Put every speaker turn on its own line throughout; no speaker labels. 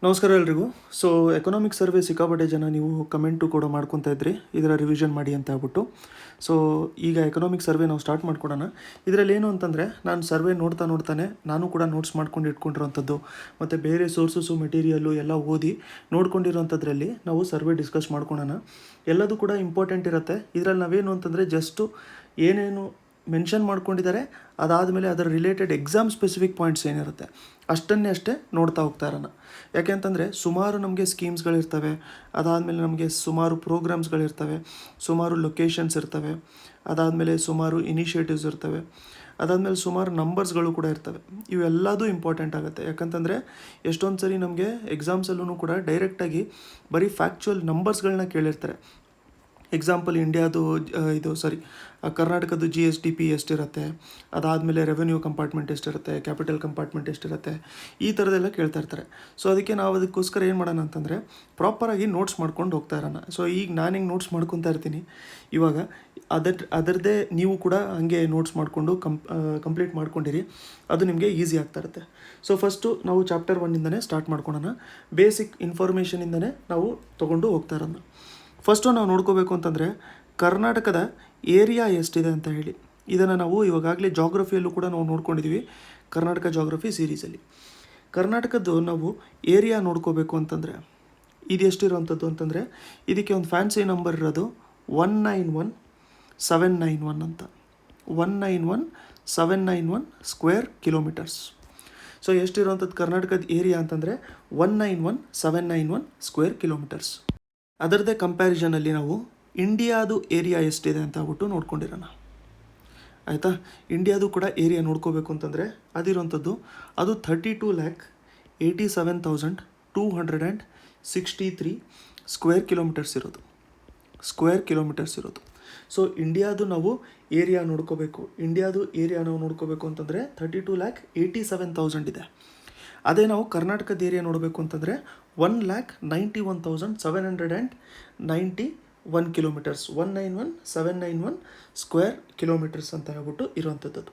ನಮಸ್ಕಾರ ಎಲ್ರಿಗೂ. So economic survey ಸಿಕ್ಕಾಪಟ್ಟೆ ಜನ ನೀವು ಕಮೆಂಟು ಕೂಡ ಮಾಡ್ಕೊತಾ ಇದ್ರಿ ಇದರ ರಿವಿಷನ್ ಮಾಡಿ ಅಂತ ಹೇಳ್ಬಿಟ್ಟು. ಸೊ ಈಗ ಎಕನಾಮಿಕ್ ಸರ್ವೆ ನಾವು ಸ್ಟಾರ್ಟ್ ಮಾಡ್ಕೊಡೋಣ. ಇದರಲ್ಲಿ ಏನು ಅಂತಂದರೆ, ನಾನು ಸರ್ವೆ ನೋಡ್ತಾನೆ ನಾನು ಕೂಡ ನೋಟ್ಸ್ ಮಾಡ್ಕೊಂಡು ಇಟ್ಕೊಂಡಿರೋಂಥದ್ದು ಮತ್ತು ಬೇರೆ ಸೋರ್ಸಸ್ಸು ಮೆಟೀರಿಯಲ್ಲು ಎಲ್ಲ ಓದಿ ನೋಡ್ಕೊಂಡಿರೋಂಥದ್ರಲ್ಲಿ ನಾವು ಸರ್ವೆ ಡಿಸ್ಕಸ್ ಮಾಡ್ಕೊಳೋಣ. ಎಲ್ಲದೂ ಕೂಡ ಇಂಪಾರ್ಟೆಂಟ್ ಇರುತ್ತೆ. ಇದರಲ್ಲಿ ನಾವೇನು ಅಂತಂದರೆ ಜಸ್ಟು ಏನೇನು ಮೆನ್ಷನ್ ಮಾಡ್ಕೊಂಡಿದ್ದಾರೆ, ಅದಾದಮೇಲೆ ಅದರ ರಿಲೇಟೆಡ್ ಎಕ್ಸಾಮ್ ಸ್ಪೆಸಿಫಿಕ್ ಪಾಯಿಂಟ್ಸ್ ಏನಿರುತ್ತೆ ಅಷ್ಟೇ ನೋಡ್ತಾ ಹೋಗ್ತಾ ಇರೋಣ. ಯಾಕೆ ಅಂತಂದರೆ ಸುಮಾರು ನಮಗೆ ಸ್ಕೀಮ್ಸ್ಗಳಿರ್ತವೆ, ಅದಾದಮೇಲೆ ನಮಗೆ ಸುಮಾರು ಪ್ರೋಗ್ರಾಮ್ಸ್ಗಳಿರ್ತವೆ, ಸುಮಾರು ಲೊಕೇಶನ್ಸ್ ಇರ್ತವೆ, ಅದಾದಮೇಲೆ ಸುಮಾರು ಇನಿಷಿಯೇಟಿವ್ಸ್ ಇರ್ತವೆ, ಅದಾದಮೇಲೆ ಸುಮಾರು ನಂಬರ್ಸ್ಗಳು ಕೂಡ ಇರ್ತವೆ. ಇವೆಲ್ಲದೂ ಇಂಪಾರ್ಟೆಂಟ್ ಆಗುತ್ತೆ. ಯಾಕಂತಂದರೆ ಎಷ್ಟೊಂದು ಸರಿ ನಮಗೆ ಎಕ್ಸಾಮ್ಸಲ್ಲೂ ಕೂಡ ಡೈರೆಕ್ಟಾಗಿ ಬರೀ ಫ್ಯಾಕ್ಚುಯಲ್ ನಂಬರ್ಸ್ಗಳನ್ನ ಕೇಳಿರ್ತಾರೆ. ಎಕ್ಸಾಂಪಲ್ ಕರ್ನಾಟಕದ್ದು GSDP ಎಷ್ಟಿರುತ್ತೆ, ಅದಾದಮೇಲೆ ರೆವೆನ್ಯೂ ಕಂಪಾರ್ಟ್ಮೆಂಟ್ ಎಷ್ಟಿರುತ್ತೆ, ಕ್ಯಾಪಿಟಲ್ ಕಂಪಾರ್ಟ್ಮೆಂಟ್ ಎಷ್ಟಿರುತ್ತೆ, ಈ ಥರದ್ದೆಲ್ಲ ಕೇಳ್ತಾ ಇರ್ತಾರೆ. ಸೊ ಅದಕ್ಕೋಸ್ಕರ ಏನು ಮಾಡೋಣ ಅಂತಂದರೆ ಪ್ರಾಪರಾಗಿ ನೋಟ್ಸ್ ಮಾಡ್ಕೊಂಡು ಹೋಗ್ತಾ ಇರೋಣ. ಸೊ ಈಗ ನಾನು ಹಿಂಗೆ ನೋಟ್ಸ್ ಮಾಡ್ಕೊತಾ ಇರ್ತೀನಿ. ಇವಾಗ ಅದರದ್ದೇ ನೀವು ಕೂಡ ಹಾಗೆ ನೋಟ್ಸ್ ಮಾಡಿಕೊಂಡು ಕಂಪ್ಲೀಟ್ ಮಾಡ್ಕೊಂಡಿರಿ, ಅದು ನಿಮಗೆ ಈಸಿ ಆಗ್ತಾ ಇರುತ್ತೆ. ಸೊ ಫಸ್ಟು ನಾವು ಚಾಪ್ಟರ್ 1ಇಂದನೇ ಸ್ಟಾರ್ಟ್ ಮಾಡ್ಕೊಳೋಣ. ಬೇಸಿಕ್ ಇನ್ಫಾರ್ಮೇಷನಿಂದನೇ ನಾವು ತೊಗೊಂಡು ಹೋಗ್ತಾ ಇರೋಣ. ಫಸ್ಟು ನಾವು ನೋಡ್ಕೋಬೇಕು ಅಂತಂದರೆ ಕರ್ನಾಟಕದ ಏರಿಯಾ ಎಷ್ಟಿದೆ ಅಂತ ಹೇಳಿ. ಇದನ್ನು ನಾವು ಇವಾಗಲೇ ಜಾಗ್ರಫಿಯಲ್ಲೂ ಕೂಡ ನಾವು ನೋಡ್ಕೊಂಡಿದ್ದೀವಿ, ಕರ್ನಾಟಕ ಜಾಗ್ರಫಿ ಸೀರೀಸಲ್ಲಿ. ಕರ್ನಾಟಕದ್ದು ನಾವು ಏರಿಯಾ ನೋಡ್ಕೋಬೇಕು ಅಂತಂದರೆ ಇದು ಎಷ್ಟಿರೋವಂಥದ್ದು ಅಂತಂದರೆ, ಇದಕ್ಕೆ ಒಂದು ಫ್ಯಾನ್ಸಿ ನಂಬರ್ ಇರೋದು 191,791 ಅಂತ. 191,791 ಸ್ಕ್ವೇರ್ ಕಿಲೋಮೀಟರ್ಸ್. ಸೊ ಎಷ್ಟಿರೋವಂಥದ್ದು ಕರ್ನಾಟಕದ ಏರಿಯಾ ಅಂತಂದರೆ 191,791 ಸ್ಕ್ವೇರ್ ಕಿಲೋಮೀಟರ್ಸ್. ಅದರದ್ದೇ ಕಂಪ್ಯಾರಿಸನಲ್ಲಿ ನಾವು ಇಂಡಿಯಾದು ಏರಿಯಾ ಎಷ್ಟಿದೆ ಅಂತ ಆಗ್ಬಿಟ್ಟು ನೋಡ್ಕೊಂಡಿರೋಣ. ಆಯಿತಾ? ಇಂಡಿಯಾದು ಕೂಡ ಏರಿಯಾ ನೋಡ್ಕೋಬೇಕು ಅಂತಂದರೆ ಅದು 32,87,263 ಸ್ಕ್ವೇರ್ ಕಿಲೋಮೀಟರ್ಸ್ ಇರೋದು. ಸೊ ಇಂಡಿಯಾದು ನಾವು ಏರಿಯಾ ನೋಡ್ಕೋಬೇಕು. ನಾವು ನೋಡ್ಕೋಬೇಕು ಅಂತಂದರೆ 32,87,000 ಇದೆ. ಅದೇ ನಾವು ಕರ್ನಾಟಕದ ಏರಿಯಾ ನೋಡಬೇಕು ಅಂತಂದರೆ 1,91,791 ಕಿಲೋಮೀಟರ್ಸ್, 191,791 ಸ್ಕ್ವೇರ್ ಕಿಲೋಮೀಟರ್ಸ್ ಅಂತ ಹೇಳ್ಬಿಟ್ಟು ಇರೋವಂಥದ್ದು.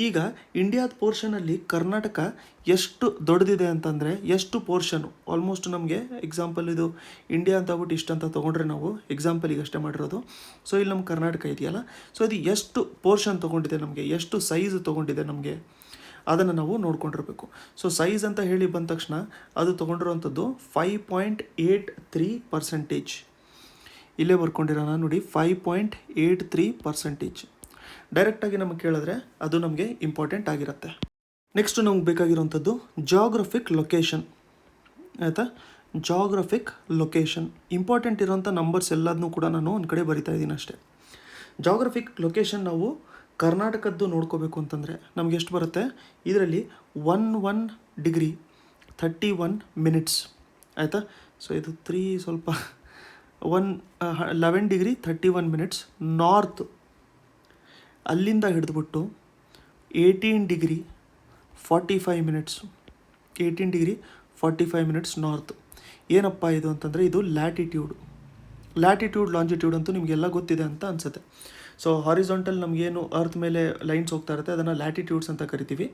ಈಗ ಇಂಡಿಯಾದ ಪೋರ್ಷನಲ್ಲಿ ಕರ್ನಾಟಕ ಎಷ್ಟು ದೊಡ್ಡದಿದೆ ಅಂತಂದರೆ, ಎಷ್ಟು ಪೋರ್ಷನು ಆಲ್ಮೋಸ್ಟ್ ನಮಗೆ ಎಕ್ಸಾಂಪಲ್ ಇದು ಇಂಡಿಯಾ ಅಂತ ಹೇಳ್ಬಿಟ್ಟು ಇಷ್ಟಂತ ತೊಗೊಂಡ್ರೆ ನಾವು ಎಕ್ಸಾಂಪಲಿಗೆ ಅಷ್ಟೇ ಮಾಡಿರೋದು. ಸೊ ಇಲ್ಲಿ ನಮ್ಮ ಕರ್ನಾಟಕ ಇದೆಯಲ್ಲ, ಸೊ ಇದು ಎಷ್ಟು ಪೋರ್ಷನ್ ತೊಗೊಂಡಿದೆ, ನಮಗೆ ಎಷ್ಟು ಸೈಜ್ ತೊಗೊಂಡಿದೆ ನಮಗೆ, ಅದನ್ನು ನಾವು ನೋಡ್ಕೊಂಡಿರಬೇಕು. ಸೊ ಸೈಜ್ ಅಂತ ಹೇಳಿ ಬಂದ ತಕ್ಷಣ ಅದು ತೊಗೊಂಡಿರೋವಂಥದ್ದು 5.83%. ಇಲ್ಲೇ ಬರ್ಕೊಂಡಿರೋಣ ನೋಡಿ, 5.83%. ಡೈರೆಕ್ಟಾಗಿ ನಮಗೆ ಕೇಳಿದ್ರೆ ಅದು ನಮಗೆ ಇಂಪಾರ್ಟೆಂಟ್ ಆಗಿರುತ್ತೆ. ನೆಕ್ಸ್ಟು ನಮ್ಗೆ ಬೇಕಾಗಿರೋವಂಥದ್ದು ಜಾಗ್ರಫಿಕ್ ಲೊಕೇಶನ್. ಆಯಿತಾ? ಜಾಗ್ರಫಿಕ್ ಲೊಕೇಶನ್ ಇಂಪಾರ್ಟೆಂಟ್ ಇರೋಂಥ ನಂಬರ್ಸ್ ಎಲ್ಲದನ್ನೂ ಕೂಡ ನಾನು ಒಂದು ಕಡೆ ಬರಿತಾ ಇದ್ದೀನಿ ಅಷ್ಟೇ. ಜಾಗ್ರಫಿಕ್ ಲೊಕೇಶನ್ ನಾವು ಕರ್ನಾಟಕದ್ದು ನೋಡ್ಕೋಬೇಕು ಅಂತಂದರೆ ನಮ್ಗೆ ಎಷ್ಟು ಬರುತ್ತೆ, ಇದರಲ್ಲಿ 11 ಡಿಗ್ರಿ 31 ಮಿನಿಟ್ಸ್. ಆಯಿತಾ? ಸೊ ಇದು 11 ಡಿಗ್ರಿ 31 ಮಿನಿಟ್ಸ್ ನಾರ್ತ್, ಅಲ್ಲಿಂದ ಹಿಡಿದ್ಬಿಟ್ಟು 18 degree 45 minutes, 18 degree 45 minutes north. ಏನಪ್ಪ ಇದು ಅಂತಂದರೆ ಇದು ಲ್ಯಾಟಿಟ್ಯೂಡ್, ಲಾಂಜಿಟ್ಯೂಡ್ ಅಂತೂ ನಿಮಗೆಲ್ಲ ಗೊತ್ತಿದೆ ಅಂತ ಅನಿಸುತ್ತೆ. ಸೊ ಹಾರಿಜಾಂಟಲ್ ನಮಗೇನು ಅರ್ತ್ ಮೇಲೆ ಲೈನ್ಸ್ ಹೋಗ್ತಾ ಇರುತ್ತೆ ಅದನ್ನು ಲ್ಯಾಟಿಟ್ಯೂಡ್ಸ್ ಅಂತ ಕರಿತೀವಿ.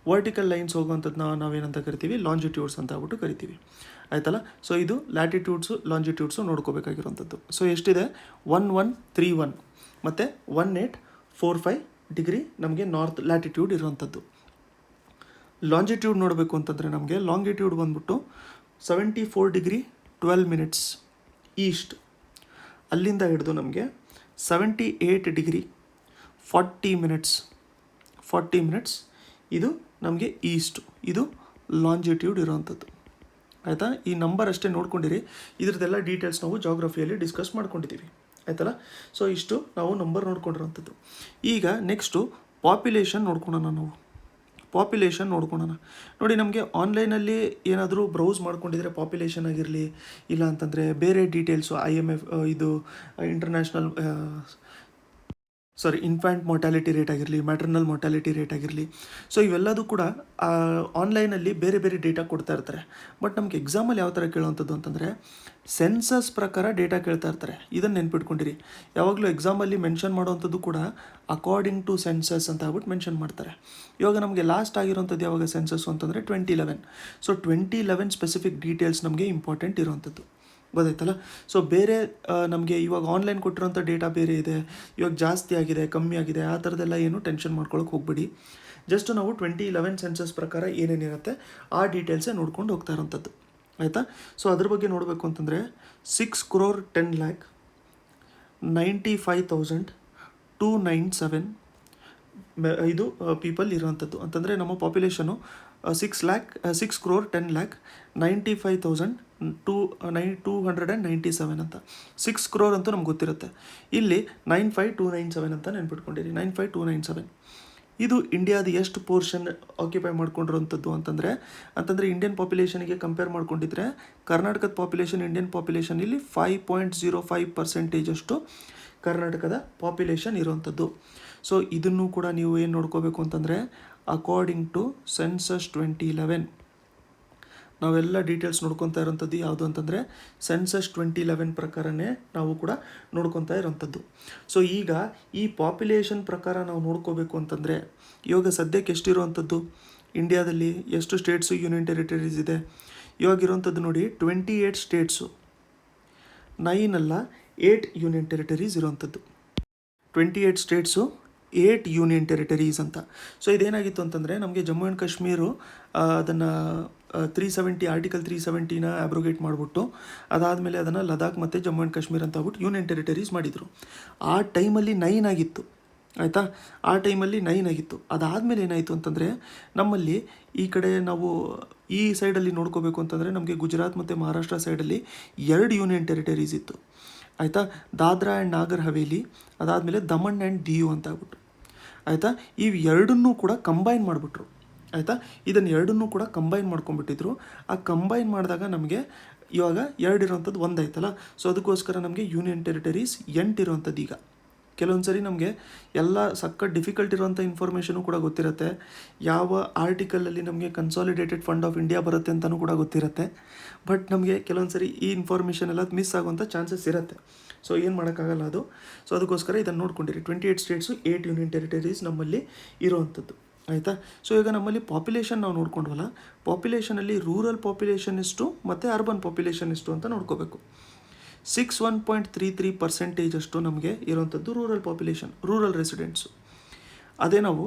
ವರ್ಟಿಕಲ್ ಲೈನ್ಸ್ ಹೋಗುವಂಥದ್ದು ನಾವೇನಂತ ಕರಿತೀವಿ, ಲಾಂಜಿಟ್ಯೂಡ್ಸ್ ಅಂತ ಆಗ್ಬಿಟ್ಟು ಕರಿತೀವಿ. ಆಯ್ತಲ್ಲ? ಸೊ ಇದು ಲ್ಯಾಟಿಟ್ಯೂಡ್ಸು ಲಾಂಜಿಟ್ಯೂಡ್ಸು ನೋಡ್ಕೋಬೇಕಾಗಿರೋಂಥದ್ದು. ಸೊ ಎಷ್ಟಿದೆ, 1131 ಮತ್ತು 1845 ಡಿಗ್ರಿ ನಮಗೆ ನಾರ್ತ್ ಲ್ಯಾಟಿಟ್ಯೂಡ್ ಇರುವಂಥದ್ದು. ಲಾಂಜಿಟ್ಯೂಡ್ ನೋಡಬೇಕು ಅಂತಂದರೆ ನಮಗೆ ಲಾಂಗಿಟ್ಯೂಡ್ ಬಂದ್ಬಿಟ್ಟು 74 ಡಿಗ್ರಿ 12 ಮಿನಿಟ್ಸ್ ಈಸ್ಟ್, ಅಲ್ಲಿಂದ ಹಿಡಿದು ನಮಗೆ 78 ಡಿಗ್ರಿ 40 ಮಿನಿಟ್ಸ್ ಇದು ನಮಗೆ ಈಸ್ಟು, ಇದು ಲಾಂಜಿಟ್ಯೂಡ್ ಇರೋವಂಥದ್ದು. ಆಯಿತಾ? ಈ ನಂಬರ್ ಅಷ್ಟೇ ನೋಡ್ಕೊಂಡಿರಿ, ಇದ್ರದ್ದೆಲ್ಲ ಡೀಟೇಲ್ಸ್ ನಾವು ಜಾಗ್ರಫಿಯಲ್ಲಿ ಡಿಸ್ಕಸ್ ಮಾಡ್ಕೊಂಡಿದ್ದೀವಿ. ಆಯ್ತಲ್ಲ? ಸೊ ಇಷ್ಟು ನಾವು ನಂಬರ್ ನೋಡ್ಕೊಂಡಿರೋವಂಥದ್ದು. ಈಗ ನೆಕ್ಸ್ಟು ಪಾಪ್ಯುಲೇಷನ್ ನೋಡ್ಕೊಳೋಣ. ನೋಡಿ, ನಮಗೆ ಆನ್ಲೈನಲ್ಲಿ ಏನಾದರೂ ಬ್ರೌಸ್ ಮಾಡ್ಕೊಂಡಿದ್ರೆ ಪಾಪ್ಯುಲೇಷನ್ ಆಗಿರಲಿ, ಇಲ್ಲ ಅಂತಂದರೆ ಬೇರೆ ಡೀಟೇಲ್ಸು IMF ಇದು ಇಂಟರ್ನ್ಯಾಷನಲ್ ಇನ್ಫ್ಯಾಂಟ್ ಮೊರ್ಟಾಲಿಟಿ ರೇಟ್ ಆಗಿರಲಿ, ಮ್ಯಾಟ್ರನಲ್ ಮೊರ್ಟಾಲಿಟಿ ರೇಟ್ ಆಗಿರಲಿ. ಸೊ ಇವೆಲ್ಲದೂ ಕೂಡ ಆನ್ಲೈನಲ್ಲಿ ಬೇರೆ ಬೇರೆ ಡೇಟಾ ಕೊಡ್ತಾ ಇರ್ತಾರೆ. ಬಟ್ ನಮ್ಗೆ ಎಕ್ಸಾಮಲ್ಲಿ ಯಾವ ಥರ ಕೇಳುವಂಥದ್ದು ಅಂತಂದರೆ ಸೆನ್ಸಸ್ ಪ್ರಕಾರ ಡೇಟಾ ಕೇಳ್ತಾ ಇರ್ತಾರೆ. ಇದನ್ನು ನೆನ್ಪಿಟ್ಕೊಂಡಿರಿ. ಯಾವಾಗಲೂ ಎಕ್ಸಾಮಲ್ಲಿ ಮೆನ್ಷನ್ ಮಾಡುವಂಥದ್ದು ಕೂಡ ಅಕಾರ್ಡಿಂಗ್ ಟು ಸೆನ್ಸಸ್ ಅಂತ ಹೇಳ್ಬಿಟ್ಟು ಮೆನ್ಷನ್ ಮಾಡ್ತಾರೆ. ಇವಾಗ ನಮಗೆ ಲಾಸ್ಟ್ ಆಗಿರೋಂಥದ್ದು ಯಾವಾಗ ಸೆನ್ಸಸ್ಸು ಅಂತಂದರೆ 2011. ಸೊ 2011 ಸ್ಪೆಸಿಫಿಕ್ ಡೀಟೇಲ್ಸ್ ನಮಗೆ ಇಂಪಾರ್ಟೆಂಟ್ ಇರೋವಂಥದ್ದು, ಗೊತ್ತಾಯ್ತಲ್ಲ. ಸೊ ಬೇರೆ ನಮಗೆ ಇವಾಗ ಆನ್ಲೈನ್ ಕೊಟ್ಟಿರೋಂಥ ಡೇಟಾ ಬೇರೆ ಇದೆ, ಇವಾಗ ಜಾಸ್ತಿ ಆಗಿದೆ ಕಮ್ಮಿ ಆಗಿದೆ ಆ ಥರದ್ದೆಲ್ಲ ಏನು ಟೆನ್ಷನ್ ಮಾಡ್ಕೊಳಕ್ಕೆ ಹೋಗ್ಬೇಡಿ. ಜಸ್ಟ್ ನಾವು 2011 ಸೆನ್ಸಸ್ ಪ್ರಕಾರ ಏನೇನಿರುತ್ತೆ ಆ ಡೀಟೇಲ್ಸೇ ನೋಡ್ಕೊಂಡು ಹೋಗ್ತಾ ಇರೋಂಥದ್ದು, ಆಯಿತಾ. ಸೊ ಅದ್ರ ಬಗ್ಗೆ ನೋಡಬೇಕು ಅಂತಂದರೆ 6,10,95,297 ಇದು ಪೀಪಲ್ ಇರೋವಂಥದ್ದು. ಅಂತಂದರೆ ನಮ್ಮ ಪಾಪ್ಯುಲೇಷನು 6,10,95,297 ಅಂತ. 6 crore ಅಂತೂ ನಮ್ಗೆ ಗೊತ್ತಿರುತ್ತೆ. ಇಲ್ಲಿ 95,297 ಅಂತ ನೆನ್ಪಿಟ್ಕೊಂಡಿರಿ. 95,297 ಇದು ಇಂಡಿಯಾದ ಎಷ್ಟು ಪೋರ್ಷನ್ ಆಕ್ಯುಪೈ ಮಾಡ್ಕೊಂಡಿರೋಂಥದ್ದು ಅಂತಂದರೆ ಇಂಡಿಯನ್ ಪಾಪ್ಯುಲೇಷನಿಗೆ ಕಂಪೇರ್ ಮಾಡ್ಕೊಂಡಿದ್ರೆ ಕರ್ನಾಟಕದ ಪಾಪ್ಯುಲೇಷನ್ ಇಂಡಿಯನ್ ಪಾಪ್ಯುಲೇಷನ್ ಇಲ್ಲಿ 5.05% ಅಷ್ಟು ಕರ್ನಾಟಕದ ಪಾಪ್ಯುಲೇಷನ್ ಇರೋವಂಥದ್ದು. ಸೊ ಇದನ್ನು ಕೂಡ ನೀವು ಏನು ನೋಡ್ಕೋಬೇಕು ಅಂತಂದರೆ ಅಕಾರ್ಡಿಂಗ್ ಟು ಸೆನ್ಸಸ್ 2011 ನಾವೆಲ್ಲ ಡೀಟೇಲ್ಸ್ ನೋಡ್ಕೊತಾ ಇರೋಂಥದ್ದು ಯಾವುದು ಅಂತಂದರೆ ಸೆನ್ಸಸ್ 2011 ಪ್ರಕಾರನೇ ನಾವು ಕೂಡ ನೋಡ್ಕೊತಾ ಇರೋಂಥದ್ದು. ಸೊ ಈಗ ಈ ಪಾಪ್ಯುಲೇಷನ್ ಪ್ರಕಾರ ನಾವು ನೋಡ್ಕೋಬೇಕು ಅಂತಂದರೆ ಇವಾಗ ಸದ್ಯಕ್ಕೆ ಎಷ್ಟಿರುವಂಥದ್ದು ಇಂಡಿಯಾದಲ್ಲಿ, ಎಷ್ಟು ಸ್ಟೇಟ್ಸು ಯೂನಿಯನ್ ಟೆರಿಟರೀಸ್ ಇದೆ ಇವಾಗಿರೋಂಥದ್ದು ನೋಡಿ 28 ಸ್ಟೇಟ್ಸು, 9 ಅಲ್ಲ 8 ಯೂನಿಯನ್ ಟೆರಿಟರೀಸ್ ಇರೋವಂಥದ್ದು. 28 ಸ್ಟೇಟ್ಸು 8 ಯೂನಿಯನ್ ಟೆರಿಟರೀಸ್ ಅಂತ. ಸೊ ಇದೇನಾಗಿತ್ತು ಅಂತಂದರೆ ನಮಗೆ ಜಮ್ಮು ಆ್ಯಂಡ್ ಕಾಶ್ಮೀರು ಅದನ್ನು 370 ಆರ್ಟಿಕಲ್ 370ನ ಅಬ್ರೋಗೇಟ್ ಮಾಡಿಬಿಟ್ಟು ಅದಾದಮೇಲೆ ಅದನ್ನು ಲದಾಖ್ ಮತ್ತು ಜಮ್ಮು ಆ್ಯಂಡ್ ಕಾಶ್ಮೀರ್ ಅಂತ ಆಗ್ಬಿಟ್ಟು ಯೂನಿಯನ್ ಟೆರಿಟರೀಸ್ ಮಾಡಿದರು. ಆ ಟೈಮಲ್ಲಿ 9 ಆಗಿತ್ತು, ಆಯಿತಾ. ಆ ಟೈಮಲ್ಲಿ 9 ಆಗಿತ್ತು. ಅದಾದಮೇಲೆ ಏನಾಯಿತು ಅಂತಂದರೆ ನಮ್ಮಲ್ಲಿ ಈ ಕಡೆ ನಾವು ಈ ಸೈಡಲ್ಲಿ ನೋಡ್ಕೋಬೇಕು ಅಂತಂದರೆ ನಮಗೆ ಗುಜರಾತ್ ಮತ್ತು ಮಹಾರಾಷ್ಟ್ರ ಸೈಡಲ್ಲಿ 2 ಯೂನಿಯನ್ ಟೆರಿಟರೀಸ್ ಇತ್ತು, ಆಯಿತಾ. ದಾದ್ರಾ ಆ್ಯಂಡ್ ನಾಗರ್ ಹವೇಲಿ, ಅದಾದಮೇಲೆ ದಮನ್ ಆ್ಯಂಡ್ ದಿಯು ಅಂತ ಆಗ್ಬಿಟ್ಟು, ಆಯಿತಾ. ಇವು ಎರಡನ್ನೂ ಕೂಡ ಕಂಬೈನ್ ಮಾಡಿಬಿಟ್ರು, ಆಯಿತಾ. ಇದನ್ನು ಎರಡನ್ನೂ ಕೂಡ ಕಂಬೈನ್ ಮಾಡ್ಕೊಂಡ್ಬಿಟ್ಟಿದ್ರು. ಆ ಕಂಬೈನ್ ಮಾಡಿದಾಗ ನಮಗೆ ಇವಾಗ 2 ಇರೋವಂಥದ್ದು ಒಂದಾಯ್ತಲ್ಲ. ಸೊ ಅದಕ್ಕೋಸ್ಕರ ನಮಗೆ ಯೂನಿಯನ್ ಟೆರಿಟರೀಸ್ 8 ಇರೋವಂಥದ್ದು. ಈಗ ಕೆಲವೊಂದು ಸರಿ ನಮಗೆ ಎಲ್ಲ ಸಕ್ಕ ಡಿಫಿಕಲ್ಟ್ ಇರೋವಂಥ ಇನ್ಫಾರ್ಮೇಷನು ಕೂಡ ಗೊತ್ತಿರುತ್ತೆ. ಯಾವ ಆರ್ಟಿಕಲಲ್ಲಿ ನಮಗೆ ಕನ್ಸಾಲಿಡೇಟೆಡ್ ಫಂಡ್ ಆಫ್ ಇಂಡಿಯಾ ಬರುತ್ತೆ ಅಂತಲೂ ಕೂಡ ಗೊತ್ತಿರುತ್ತೆ. ಬಟ್ ನಮಗೆ ಕೆಲವೊಂದು ಸರಿ ಈ ಇನ್ಫಾರ್ಮೇಷನ್ ಎಲ್ಲ ಮಿಸ್ ಆಗುವಂಥ ಚಾನ್ಸಸ್ ಇರುತ್ತೆ. ಸೊ ಏನು ಮಾಡೋಕ್ಕಾಗಲ್ಲ ಅದು. ಸೊ ಅದಕ್ಕೋಸ್ಕರ ಇದನ್ನು ನೋಡ್ಕೊಂಡಿರಿ. 28 ಸ್ಟೇಟ್ಸು 8 ಯೂನಿಯನ್ ಟೆರಿಟರೀಸ್ ನಮ್ಮಲ್ಲಿ ಇರೋವಂಥದ್ದು, ಆಯಿತಾ. ಸೊ ಈಗ ನಮ್ಮಲ್ಲಿ ಪಾಪ್ಯುಲೇಷನ್ ನಾವು ನೋಡ್ಕೊಂಡ್ವಲ್ಲ, ಪಾಪ್ಯುಲೇಷನಲ್ಲಿ ರೂರಲ್ ಪಾಪ್ಯುಲೇಷನ್ ಎಷ್ಟು ಮತ್ತು ಅರ್ಬನ್ ಪಾಪ್ಯುಲೇಷನ್ ಎಷ್ಟು ಅಂತ ನೋಡ್ಕೋಬೇಕು. 61.33% ಅಷ್ಟು ನಮಗೆ ಇರೋವಂಥದ್ದು ರೂರಲ್ ಪಾಪ್ಯುಲೇಷನ್, ರೂರಲ್ ರೆಸಿಡೆಂಟ್ಸು. ಅದೇ ನಾವು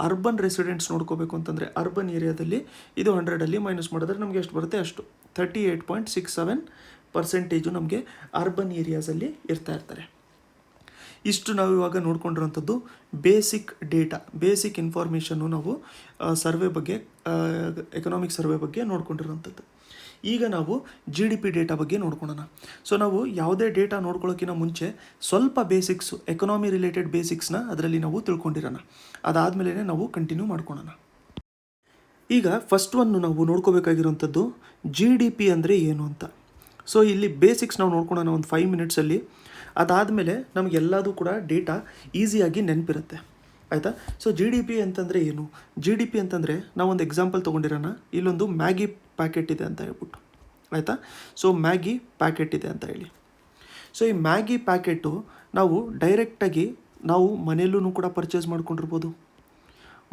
ಅರ್ಬನ್ ರೆಸಿಡೆಂಟ್ಸ್ ನೋಡ್ಕೋಬೇಕು ಅಂತಂದರೆ ಅರ್ಬನ್ ಏರಿಯಾದಲ್ಲಿ ಇದು 100ಅಲ್ಲಿ ಮೈನಸ್ ಮಾಡಿದ್ರೆ ನಮಗೆ ಎಷ್ಟು ಬರುತ್ತೆ ಅಷ್ಟು 38.67% ನಮಗೆ ಅರ್ಬನ್ ಏರಿಯಾಸಲ್ಲಿ ಇರ್ತಾರೆ. ಇಷ್ಟು ನಾವು ಇವಾಗ ನೋಡ್ಕೊಂಡಿರೋಂಥದ್ದು ಬೇಸಿಕ್ ಡೇಟಾ, ಬೇಸಿಕ್ ಇನ್ಫಾರ್ಮೇಷನ್ನು ನಾವು ಸರ್ವೆ ಬಗ್ಗೆ, ಎಕನಾಮಿಕ್ ಸರ್ವೆ ಬಗ್ಗೆ ನೋಡ್ಕೊಂಡಿರೋಂಥದ್ದು. ಈಗ ನಾವು GDP ಡೇಟಾ ಬಗ್ಗೆ ನೋಡ್ಕೊಳ್ಳೋಣ. ಸೊ ನಾವು ಯಾವುದೇ ಡೇಟಾ ನೋಡ್ಕೊಳ್ಳೋಕ್ಕಿಂತ ಮುಂಚೆ ಸ್ವಲ್ಪ ಬೇಸಿಕ್ಸು, ಎಕನಾಮಿ ರಿಲೇಟೆಡ್ ಬೇಸಿಕ್ಸ್ನ ಅದರಲ್ಲಿ ನಾವು ತಿಳ್ಕೊಂಡಿರೋಣ. ಅದಾದಮೇಲೆ ನಾವು ಕಂಟಿನ್ಯೂ ಮಾಡ್ಕೊಳ್ಳೋಣ. ಈಗ ಫಸ್ಟ್ ಒನ್ನು ನಾವು ನೋಡ್ಕೋಬೇಕಾಗಿರೋಂಥದ್ದು GDP ಅಂದರೆ ಏನು ಅಂತ. ಸೊ ಇಲ್ಲಿ ಬೇಸಿಕ್ಸ್ ನಾವು ನೋಡ್ಕೊಳ್ಳೋಣ ಒಂದು 5 ಮಿನಿಟ್ಸಲ್ಲಿ. ಅದಾದಮೇಲೆ ನಮಗೆಲ್ಲದೂ ಕೂಡ ಡೇಟಾ ಈಸಿಯಾಗಿ ನೆನಪಿರುತ್ತೆ, ಆಯಿತಾ. ಸೊ GDP ಅಂತಂದರೆ ಏನು? GDP ಅಂತಂದರೆ ನಾವೊಂದು ಎಕ್ಸಾಂಪಲ್ ತೊಗೊಂಡಿರೋಣ. ಇಲ್ಲೊಂದು ಮ್ಯಾಗಿ ಪ್ಯಾಕೆಟ್ ಇದೆ ಅಂತ ಹೇಳ್ಬಿಟ್ಟು, ಆಯಿತಾ. ಸೊ ಮ್ಯಾಗಿ ಪ್ಯಾಕೆಟ್ ಇದೆ ಅಂತ ಹೇಳಿ. ಸೊ ಈ ಮ್ಯಾಗಿ ಪ್ಯಾಕೆಟು ನಾವು ಡೈರೆಕ್ಟಾಗಿ ನಾವು ಮನೆಯಲ್ಲೂ ಕೂಡ ಪರ್ಚೇಸ್ ಮಾಡ್ಕೊಂಡಿರ್ಬೋದು.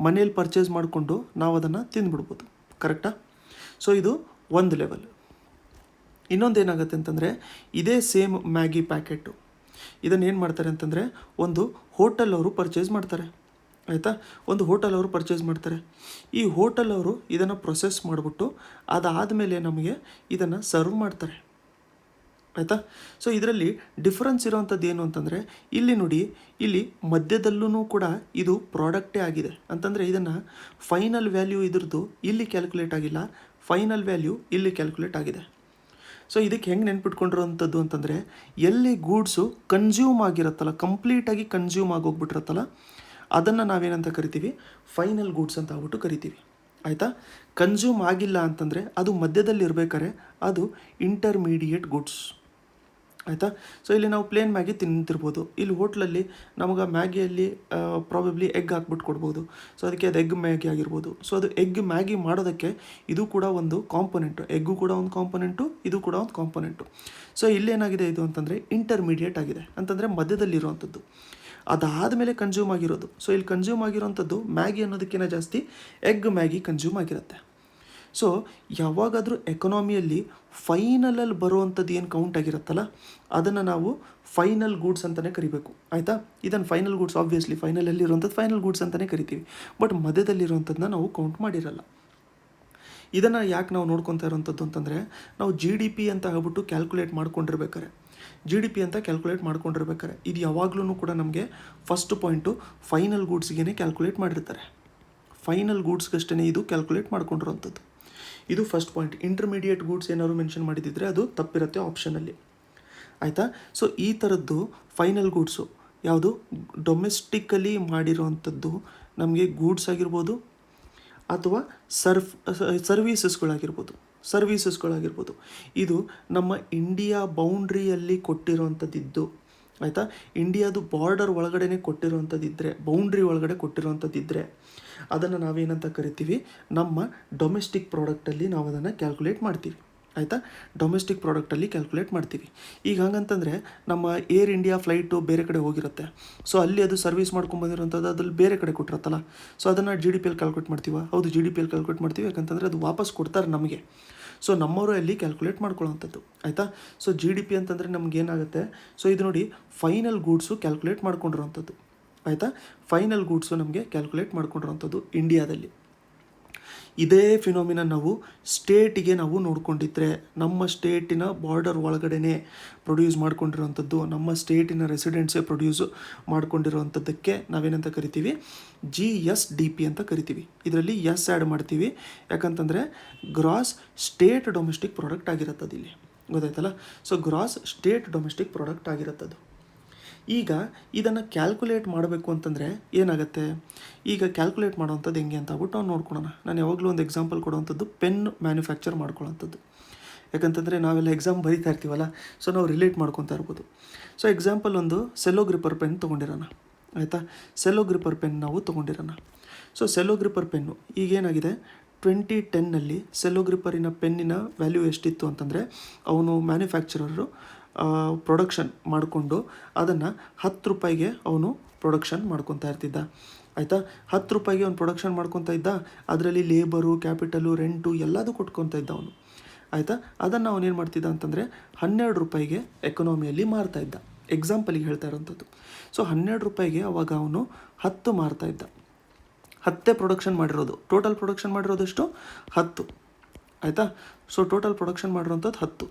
ಮನೇಲಿ ಪರ್ಚೇಸ್ ಮಾಡಿಕೊಂಡು ನಾವು ಅದನ್ನು ತಿಂದುಬಿಡ್ಬೋದು, ಕರೆಕ್ಟಾ. ಸೊ ಇದು ಒಂದು ಲೆವೆಲ್. ಇನ್ನೊಂದು ಏನಾಗುತ್ತೆ ಅಂತಂದರೆ ಇದೇ ಸೇಮ್ ಮ್ಯಾಗಿ ಪ್ಯಾಕೆಟು ಇದನ್ನು ಏನು ಮಾಡ್ತಾರೆ ಅಂತಂದರೆ ಒಂದು ಹೋಟೆಲ್ ಅವರು ಪರ್ಚೇಸ್ ಮಾಡ್ತಾರೆ, ಆಯಿತಾ. ಒಂದು ಹೋಟೆಲ್ ಅವರು ಪರ್ಚೇಸ್ ಮಾಡ್ತಾರೆ. ಈ ಹೋಟೆಲ್ ಅವರು ಇದನ್ನು ಪ್ರೊಸೆಸ್ ಮಾಡಿಬಿಟ್ಟು ಅದಾದಮೇಲೆ ನಮಗೆ ಇದನ್ನು ಸರ್ವ್ ಮಾಡ್ತಾರೆ, ಆಯಿತಾ. ಸೊ ಇದರಲ್ಲಿ ಡಿಫ್ರೆನ್ಸ್ ಇರೋವಂಥದ್ದು ಏನು ಅಂತಂದರೆ ಇಲ್ಲಿ ನೋಡಿ, ಇಲ್ಲಿ ಮಧ್ಯದಲ್ಲೂ ಕೂಡ ಇದು ಪ್ರಾಡಕ್ಟೇ ಆಗಿದೆ ಅಂತಂದರೆ ಇದನ್ನು ಫೈನಲ್ ವ್ಯಾಲ್ಯೂ ಇದ್ರದ್ದು ಇಲ್ಲಿ ಕ್ಯಾಲ್ಕುಲೇಟ್ ಆಗಿಲ್ಲ, ಫೈನಲ್ ವ್ಯಾಲ್ಯೂ ಇಲ್ಲಿ ಕ್ಯಾಲ್ಕುಲೇಟ್ ಆಗಿದೆ. ಸೊ ಇದಕ್ಕೆ ಹೆಂಗೆ ನೆನ್ಪಿಟ್ಕೊಂಡಿರೋವಂಥದ್ದು ಅಂತಂದರೆ ಎಲ್ಲಿ ಗೂಡ್ಸು ಕನ್ಸ್ಯೂಮ್ ಆಗಿರುತ್ತಲ್ಲ, ಕಂಪ್ಲೀಟಾಗಿ ಕನ್ಸ್ಯೂಮ್ ಆಗೋಗ್ಬಿಟ್ಟಿರುತ್ತಲ್ಲ, ಅದನ್ನು ನಾವೇನಂತ ಕರಿತೀವಿ, ಫೈನಲ್ ಗೂಡ್ಸ್ ಅಂತ ಆಗ್ಬಿಟ್ಟು ಕರಿತೀವಿ, ಆಯಿತಾ. ಕನ್ಸ್ಯೂಮ್ ಆಗಿಲ್ಲ ಅಂತಂದರೆ ಅದು ಮಧ್ಯದಲ್ಲಿ ಇರಬೇಕಾದ್ರೆ ಅದು ಇಂಟರ್ಮೀಡಿಯೇಟ್ ಗುಡ್ಸ್, ಆಯಿತಾ. ಸೊ ಇಲ್ಲಿ ನಾವು ಪ್ಲೇನ್ ಮ್ಯಾಗಿ ತಿಂತಿರ್ಬೋದು. ಇಲ್ಲಿ ಹೋಟ್ಲಲ್ಲಿ ನಮಗೆ ಮ್ಯಾಗಿಯಲ್ಲಿ ಪ್ರಾಬಬ್ಲಿ ಎಗ್ ಹಾಕ್ಬಿಟ್ಟು ಕೊಡ್ಬೋದು. ಸೊ ಅದಕ್ಕೆ ಅದು ಎಗ್ ಮ್ಯಾಗಿ ಆಗಿರ್ಬೋದು. ಸೊ ಅದು ಎಗ್ ಮ್ಯಾಗಿ ಮಾಡೋದಕ್ಕೆ ಇದು ಕೂಡ ಒಂದು ಕಾಂಪೊನೆಂಟು, ಎಗ್ಗು ಕೂಡ ಒಂದು ಕಾಂಪೊನೆಂಟು, ಇದು ಕೂಡ ಒಂದು ಕಾಂಪೊನೆಂಟು. ಸೊ ಇಲ್ಲೇನಾಗಿದೆ ಇದು ಅಂತಂದರೆ ಇಂಟರ್ಮೀಡಿಯೇಟ್ ಆಗಿದೆ, ಅಂತಂದರೆ ಮಧ್ಯದಲ್ಲಿರುವಂಥದ್ದು. ಅದಾದಮೇಲೆ ಕನ್ಸ್ಯೂಮ್ ಆಗಿರೋದು. ಸೊ ಇಲ್ಲಿ ಕನ್ಸ್ಯೂಮ್ ಆಗಿರೋಂಥದ್ದು ಮ್ಯಾಗಿ ಅನ್ನೋದಕ್ಕಿಂತ ಜಾಸ್ತಿ ಎಗ್ ಮ್ಯಾಗಿ ಕನ್ಸ್ಯೂಮ್ ಆಗಿರುತ್ತೆ. ಸೊ ಯಾವಾಗಾದರೂ ಎಕನಾಮಿಯಲ್ಲಿ ಫೈನಲಲ್ಲಿ ಬರುವಂಥದ್ದು ಏನು ಕೌಂಟ್ ಆಗಿರುತ್ತಲ್ಲ, ಅದನ್ನು ನಾವು ಫೈನಲ್ ಗೂಡ್ಸ್ ಅಂತಲೇ ಕರಿಬೇಕು. ಆಯಿತಾ. ಇದನ್ನು ಫೈನಲ್ ಗೂಡ್ಸ್ ಆಬ್ವಿಯಸ್ಲಿ ಫೈನಲಲ್ಲಿರುವಂಥದ್ದು ಫೈನಲ್ ಗೂಡ್ಸ್ ಅಂತಲೇ ಕರಿತೀವಿ. ಬಟ್ ಮಧ್ಯದಲ್ಲಿರುವಂಥದ್ದನ್ನ ನಾವು ಕೌಂಟ್ ಮಾಡಿರಲ್ಲ. ಇದನ್ನು ಯಾಕೆ ನಾವು ನೋಡ್ಕೊತಾ ಇರೋವಂಥದ್ದು ಅಂತಂದರೆ, ನಾವು GDP ಅಂತ ಹೇಳ್ಬಿಟ್ಟು ಕ್ಯಾಲ್ಕುಲೇಟ್ ಮಾಡ್ಕೊಂಡಿರ್ಬೇಕಾರೆ, GDP ಅಂತ ಕ್ಯಾಲ್ಕುಲೇಟ್ ಮಾಡ್ಕೊಂಡಿರ್ಬೇಕಾರೆ ಇದು ಯಾವಾಗಲೂ ಕೂಡ ನಮಗೆ ಫಸ್ಟ್ ಪಾಯಿಂಟು ಫೈನಲ್ ಗೂಡ್ಸ್ಗೇ ಕ್ಯಾಲ್ಕುಲೇಟ್ ಮಾಡಿರ್ತಾರೆ. ಫೈನಲ್ ಗೂಡ್ಸ್ಗಷ್ಟೇ ಇದು ಕ್ಯಾಲ್ಕುಲೇಟ್ ಮಾಡ್ಕೊಂಡಿರೋವಂಥದ್ದು. ಇದು ಫಸ್ಟ್ ಪಾಯಿಂಟ್. ಇಂಟರ್ಮೀಡಿಯೇಟ್ ಗೂಡ್ಸ್ ಏನಾದ್ರು ಮೆನ್ಷನ್ ಮಾಡಿದ್ದಿದ್ರೆ ಅದು ತಪ್ಪಿರುತ್ತೆ ಆಪ್ಷನಲ್ಲಿ. ಆಯಿತಾ. ಸೊ ಈ ಥರದ್ದು ಫೈನಲ್ ಗೂಡ್ಸು ಯಾವುದು ಡೊಮೆಸ್ಟಿಕಲಿ ಮಾಡಿರೋವಂಥದ್ದು ನಮಗೆ ಗೂಡ್ಸ್ ಆಗಿರ್ಬೋದು ಅಥವಾ ಸರ್ವೀಸಸ್ಗಳಾಗಿರ್ಬೋದು. ಇದು ನಮ್ಮ ಇಂಡಿಯಾ ಬೌಂಡ್ರಿಯಲ್ಲಿ ಕೊಟ್ಟಿರೋವಂಥದ್ದಿದ್ದು, ಆಯಿತಾ. ಇಂಡಿಯಾದು ಬಾರ್ಡರ್ ಒಳಗಡೆ ಕೊಟ್ಟಿರೋವಂಥದ್ದಿದ್ದರೆ, ಬೌಂಡ್ರಿ ಒಳಗಡೆ ಕೊಟ್ಟಿರೋವಂಥದ್ದಿದ್ದರೆ ಅದನ್ನು ನಾವೇನಂತ ಕರಿತೀವಿ, ನಮ್ಮ ಡೊಮೆಸ್ಟಿಕ್ ಪ್ರಾಡಕ್ಟಲ್ಲಿ ನಾವು ಅದನ್ನು ಕ್ಯಾಲ್ಕುಲೇಟ್ ಮಾಡ್ತೀವಿ. ಆಯಿತಾ. ಡೊಮೆಸ್ಟಿಕ್ ಪ್ರಾಡಕ್ಟಲ್ಲಿ ಕ್ಯಾಲ್ಕುಲೇಟ್ ಮಾಡ್ತೀವಿ. ಈಗ ಹಂಗಂತಂದರೆ ನಮ್ಮ ಏರ್ ಇಂಡಿಯಾ ಫ್ಲೈಟು ಬೇರೆ ಕಡೆ ಹೋಗಿರುತ್ತೆ. ಸೊ ಅಲ್ಲಿ ಅದು ಸರ್ವಿಸ್ ಮಾಡ್ಕೊಂಬಂದಿರೋಂಥದ್ದು ಅದ್ರಲ್ಲಿ ಬೇರೆ ಕಡೆ ಕೊಟ್ಟಿರುತ್ತಲ್ಲ. ಸೊ ಅದನ್ನು GDPಯಲ್ಲಿ ಕ್ಯಾಲ್ಕುಲೇಟ್ ಮಾಡ್ತೀವಿ. ಹೌದು, GDPಯಲ್ಲಿ ಕ್ಯಾಲ್ಕುಲೇಟ್ ಮಾಡ್ತೀವಿ. ಯಾಕಂತಂದರೆ ಅದು ವಾಪಸ್ ಕೊಡ್ತಾರೆ ನಮಗೆ. ಸೊ ನಮ್ಮವರು ಅಲ್ಲಿ ಕ್ಯಾಲ್ಕುಲೇಟ್ ಮಾಡ್ಕೊಳ್ಳೋವಂಥದ್ದು. ಆಯಿತಾ. ಸೊ GDP ಅಂತಂದರೆ ನಮಗೇನಾಗುತ್ತೆ, ಸೊ ಇದು ನೋಡಿ ಫೈನಲ್ ಗೂಡ್ಸು ಕ್ಯಾಲ್ಕುಲೇಟ್ ಮಾಡ್ಕೊಂಡಿರೋವಂಥದ್ದು. ಆಯಿತಾ. ಫೈನಲ್ ಗೂಡ್ಸು ನಮಗೆ ಕ್ಯಾಲ್ಕುಲೇಟ್ ಮಾಡ್ಕೊಂಡಿರೋವಂಥದ್ದು ಇಂಡಿಯಾದಲ್ಲಿ. ಇದೇ ಫಿನೋಮಿನ ನಾವು ಸ್ಟೇಟಿಗೆ ನಾವು ನೋಡ್ಕೊಂಡಿದ್ರೆ, ನಮ್ಮ ಸ್ಟೇಟಿನ ಬಾರ್ಡರ್ ಒಳಗಡೆ ಪ್ರೊಡ್ಯೂಸ್ ಮಾಡ್ಕೊಂಡಿರೋವಂಥದ್ದು, ನಮ್ಮ ಸ್ಟೇಟಿನ ರೆಸಿಡೆಂಟ್ಸೇ ಪ್ರೊಡ್ಯೂಸ್ ಮಾಡ್ಕೊಂಡಿರೋವಂಥದ್ದಕ್ಕೆ ನಾವೇನಂತ ಕರಿತೀವಿ, GSDP ಅಂತ ಕರಿತೀವಿ. ಇದರಲ್ಲಿ ಎಸ್ ಆ್ಯಡ್ ಮಾಡ್ತೀವಿ. ಯಾಕಂತಂದರೆ ಗ್ರಾಸ್ ಸ್ಟೇಟ್ ಡೊಮೆಸ್ಟಿಕ್ ಪ್ರಾಡಕ್ಟ್ ಆಗಿರುತ್ತದೆ ಇಲ್ಲಿ. ಗೊತ್ತಾಯ್ತಲ್ಲ. So gross state domestic product ಆಗಿರುತ್ತದು. ಈಗ ಇದನ್ನು ಕ್ಯಾಲ್ಕುಲೇಟ್ ಮಾಡಬೇಕು ಅಂತಂದರೆ ಏನಾಗುತ್ತೆ, ಈಗ ಕ್ಯಾಲ್ಕುಲೇಟ್ ಮಾಡೋವಂಥದ್ದು ಹೆಂಗೆ ಅಂತ ಆಗ್ಬಿಟ್ಟು ನಾವು ನೋಡ್ಕೊಳ್ಳೋಣ. ನಾನು ಯಾವಾಗಲೂ ಒಂದು ಎಕ್ಸಾಂಪಲ್ ಕೊಡೋವಂಥದ್ದು ಪೆನ್ ಮ್ಯಾನುಫ್ಯಾಕ್ಚರ್ ಮಾಡ್ಕೊಳ್ಳೋವಂಥದ್ದು. ಯಾಕಂತಂದರೆ ನಾವೆಲ್ಲ ಎಕ್ಸಾಮ್ ಬರೀತಾ ಇರ್ತೀವಲ್ಲ, ಸೊ ನಾವು ರಿಲೇಟ್ ಮಾಡ್ಕೊತಾ ಇರ್ಬೋದು. ಸೊ ಎಕ್ಸಾಂಪಲ್ ಒಂದು ಸೆಲ್ಲೋ ಗ್ರಿಪ್ಪರ್ ಪೆನ್ ತೊಗೊಂಡಿರೋಣ. ಆಯಿತಾ. ಸೆಲ್ಲೋ ಗ್ರಿಪ್ಪರ್ ಪೆನ್ ನಾವು ತೊಗೊಂಡಿರೋಣ. ಸೊ ಸೆಲ್ಲೋ ಗ್ರಿಪ್ಪರ್ ಪೆನ್ನು ಈಗೇನಾಗಿದೆ, 2010ನಲ್ಲಿ ಸೆಲ್ಲೋ ಗ್ರಿಪ್ಪರಿನ ಪೆನ್ನಿನ ವ್ಯಾಲ್ಯೂ ಎಷ್ಟಿತ್ತು ಅಂತಂದರೆ, ಅವನು ಮ್ಯಾನುಫ್ಯಾಕ್ಚರರು ಪ್ರೊಡಕ್ಷನ್ ಮಾಡಿಕೊಂಡು ಅದನ್ನು 10 ರೂಪಾಯಿಗೆ ಅವನು ಪ್ರೊಡಕ್ಷನ್ ಮಾಡ್ಕೊತಾ ಇರ್ತಿದ್ದ. ಆಯಿತಾ. 10 ರೂಪಾಯಿಗೆ ಅವ್ನು ಪ್ರೊಡಕ್ಷನ್ ಮಾಡ್ಕೊತಾ ಇದ್ದ. ಅದರಲ್ಲಿ ಲೇಬರು, ಕ್ಯಾಪಿಟಲು, ರೆಂಟು ಎಲ್ಲದೂ ಕೊಟ್ಕೊತಾ ಇದ್ದ ಅವನು. ಆಯಿತಾ. ಅದನ್ನು ಅವನೇನು ಮಾಡ್ತಿದ್ದ ಅಂತಂದರೆ 12 ರೂಪಾಯಿಗೆ ಎಕನಾಮಿಯಲ್ಲಿ ಮಾರ್ತಾ ಇದ್ದ. ಎಕ್ಸಾಂಪಲಿಗೆ ಹೇಳ್ತಾ ಇರೋವಂಥದ್ದು. ಸೊ 12 ರೂಪಾಯಿಗೆ ಅವಾಗ ಅವನು 10 ಮಾರ್ತಾ ಇದ್ದ. 10 ಪ್ರೊಡಕ್ಷನ್ ಮಾಡಿರೋದು. ಟೋಟಲ್ ಪ್ರೊಡಕ್ಷನ್ ಮಾಡಿರೋದಷ್ಟು 10. ಆಯಿತಾ. ಸೊ ಟೋಟಲ್ ಪ್ರೊಡಕ್ಷನ್ ಮಾಡಿರೋಂಥದ್ದು 10.